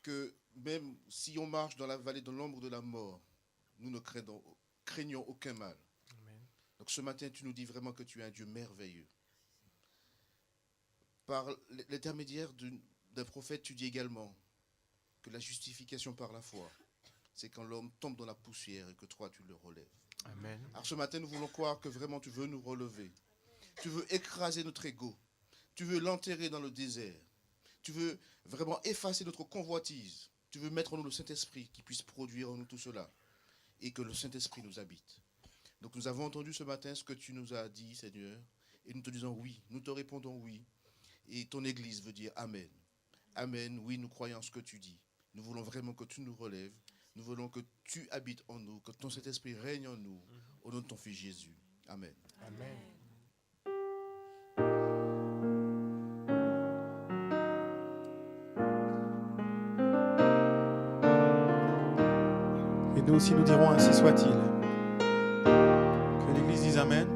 que même si on marche dans la vallée de l'ombre de la mort, nous ne craignons aucun mal. Amen. Donc ce matin, tu nous dis vraiment que tu es un Dieu merveilleux. Par l'intermédiaire d'un prophète, tu dis également que la justification par la foi, c'est quand l'homme tombe dans la poussière et que toi, tu le relèves. Amen. Alors ce matin, nous voulons croire que vraiment tu veux nous relever. Tu veux écraser notre ego. Tu veux l'enterrer dans le désert. Tu veux vraiment effacer notre convoitise. Tu veux mettre en nous le Saint-Esprit qui puisse produire en nous tout cela. Et que le Saint-Esprit nous habite. Donc nous avons entendu ce matin ce que tu nous as dit, Seigneur. Et nous te disons oui. Nous te répondons oui. Et ton Église veut dire Amen. Amen, oui, nous croyons en ce que tu dis. Nous voulons vraiment que tu nous relèves. Nous voulons que tu habites en nous, que ton Saint-Esprit règne en nous. Au nom de ton Fils Jésus. Amen. Amen. Et nous aussi, nous dirons ainsi soit-il. Que l'Église dise Amen.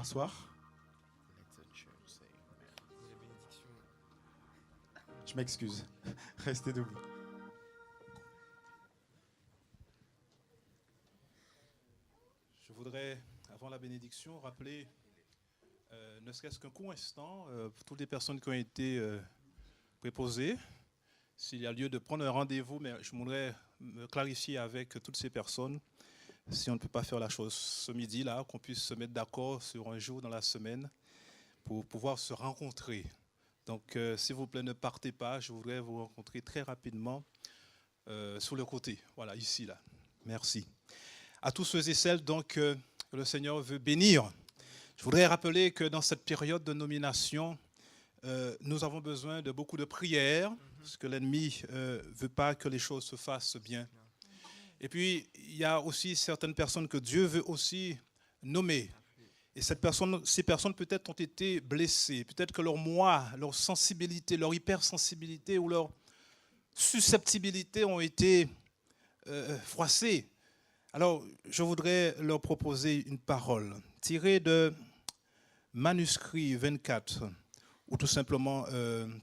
asseoir. Je m'excuse. Restez debout. Je voudrais, avant la bénédiction, rappeler, ne serait-ce qu'un court instant, pour toutes les personnes qui ont été préposées, s'il y a lieu de prendre un rendez-vous, mais je voudrais me clarifier avec toutes ces personnes, si on ne peut pas faire la chose ce midi-là, qu'on puisse se mettre d'accord sur un jour dans la semaine pour pouvoir se rencontrer. Donc, s'il vous plaît, ne partez pas, je voudrais vous rencontrer très rapidement sur le côté, voilà, ici, là. Merci. À tous ceux et celles donc, que le Seigneur veut bénir, je voudrais rappeler que dans cette période de nomination, nous avons besoin de beaucoup de prières, parce que l'ennemi ne veut pas que les choses se fassent bien. Et puis, il y a aussi certaines personnes que Dieu veut aussi nommer. Et ces personnes peut-être ont été blessées, peut-être que leur moi, leur sensibilité, leur hypersensibilité ou leur susceptibilité ont été froissées. Alors, je voudrais leur proposer une parole tirée de Manuscrit 24, ou tout simplement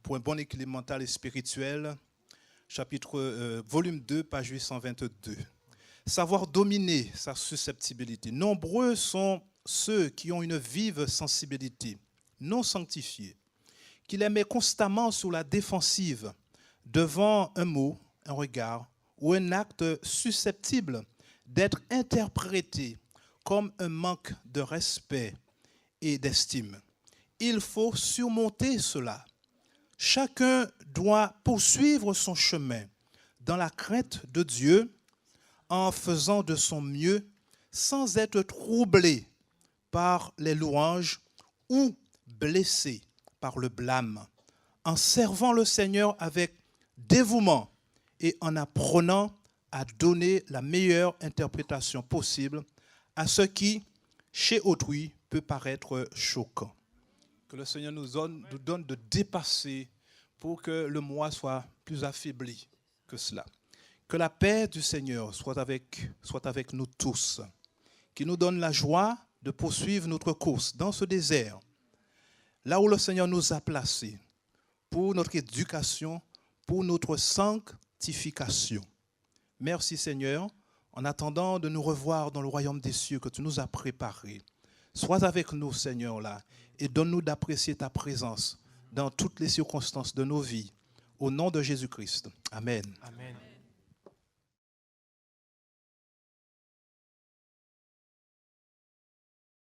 pour un bon équilibre mental et spirituel, volume 2, page 822. Savoir dominer sa susceptibilité. Nombreux sont ceux qui ont une vive sensibilité, non sanctifiée, qui les met constamment sur la défensive devant un mot, un regard ou un acte susceptible d'être interprété comme un manque de respect et d'estime. Il faut surmonter cela. Chacun doit poursuivre son chemin dans la crainte de Dieu en faisant de son mieux sans être troublé par les louanges ou blessé par le blâme, en servant le Seigneur avec dévouement et en apprenant à donner la meilleure interprétation possible à ce qui, chez autrui, peut paraître choquant. Que le Seigneur nous donne de dépasser pour que le moi soit plus affaibli que cela. Que la paix du Seigneur soit avec nous tous, qui nous donne la joie de poursuivre notre course dans ce désert, là où le Seigneur nous a placés, pour notre éducation, pour notre sanctification. Merci Seigneur, en attendant de nous revoir dans le royaume des cieux que tu nous as préparé. Sois avec nous Seigneur là, et donne-nous d'apprécier ta présence dans toutes les circonstances de nos vies. Au nom de Jésus-Christ. Amen. Amen.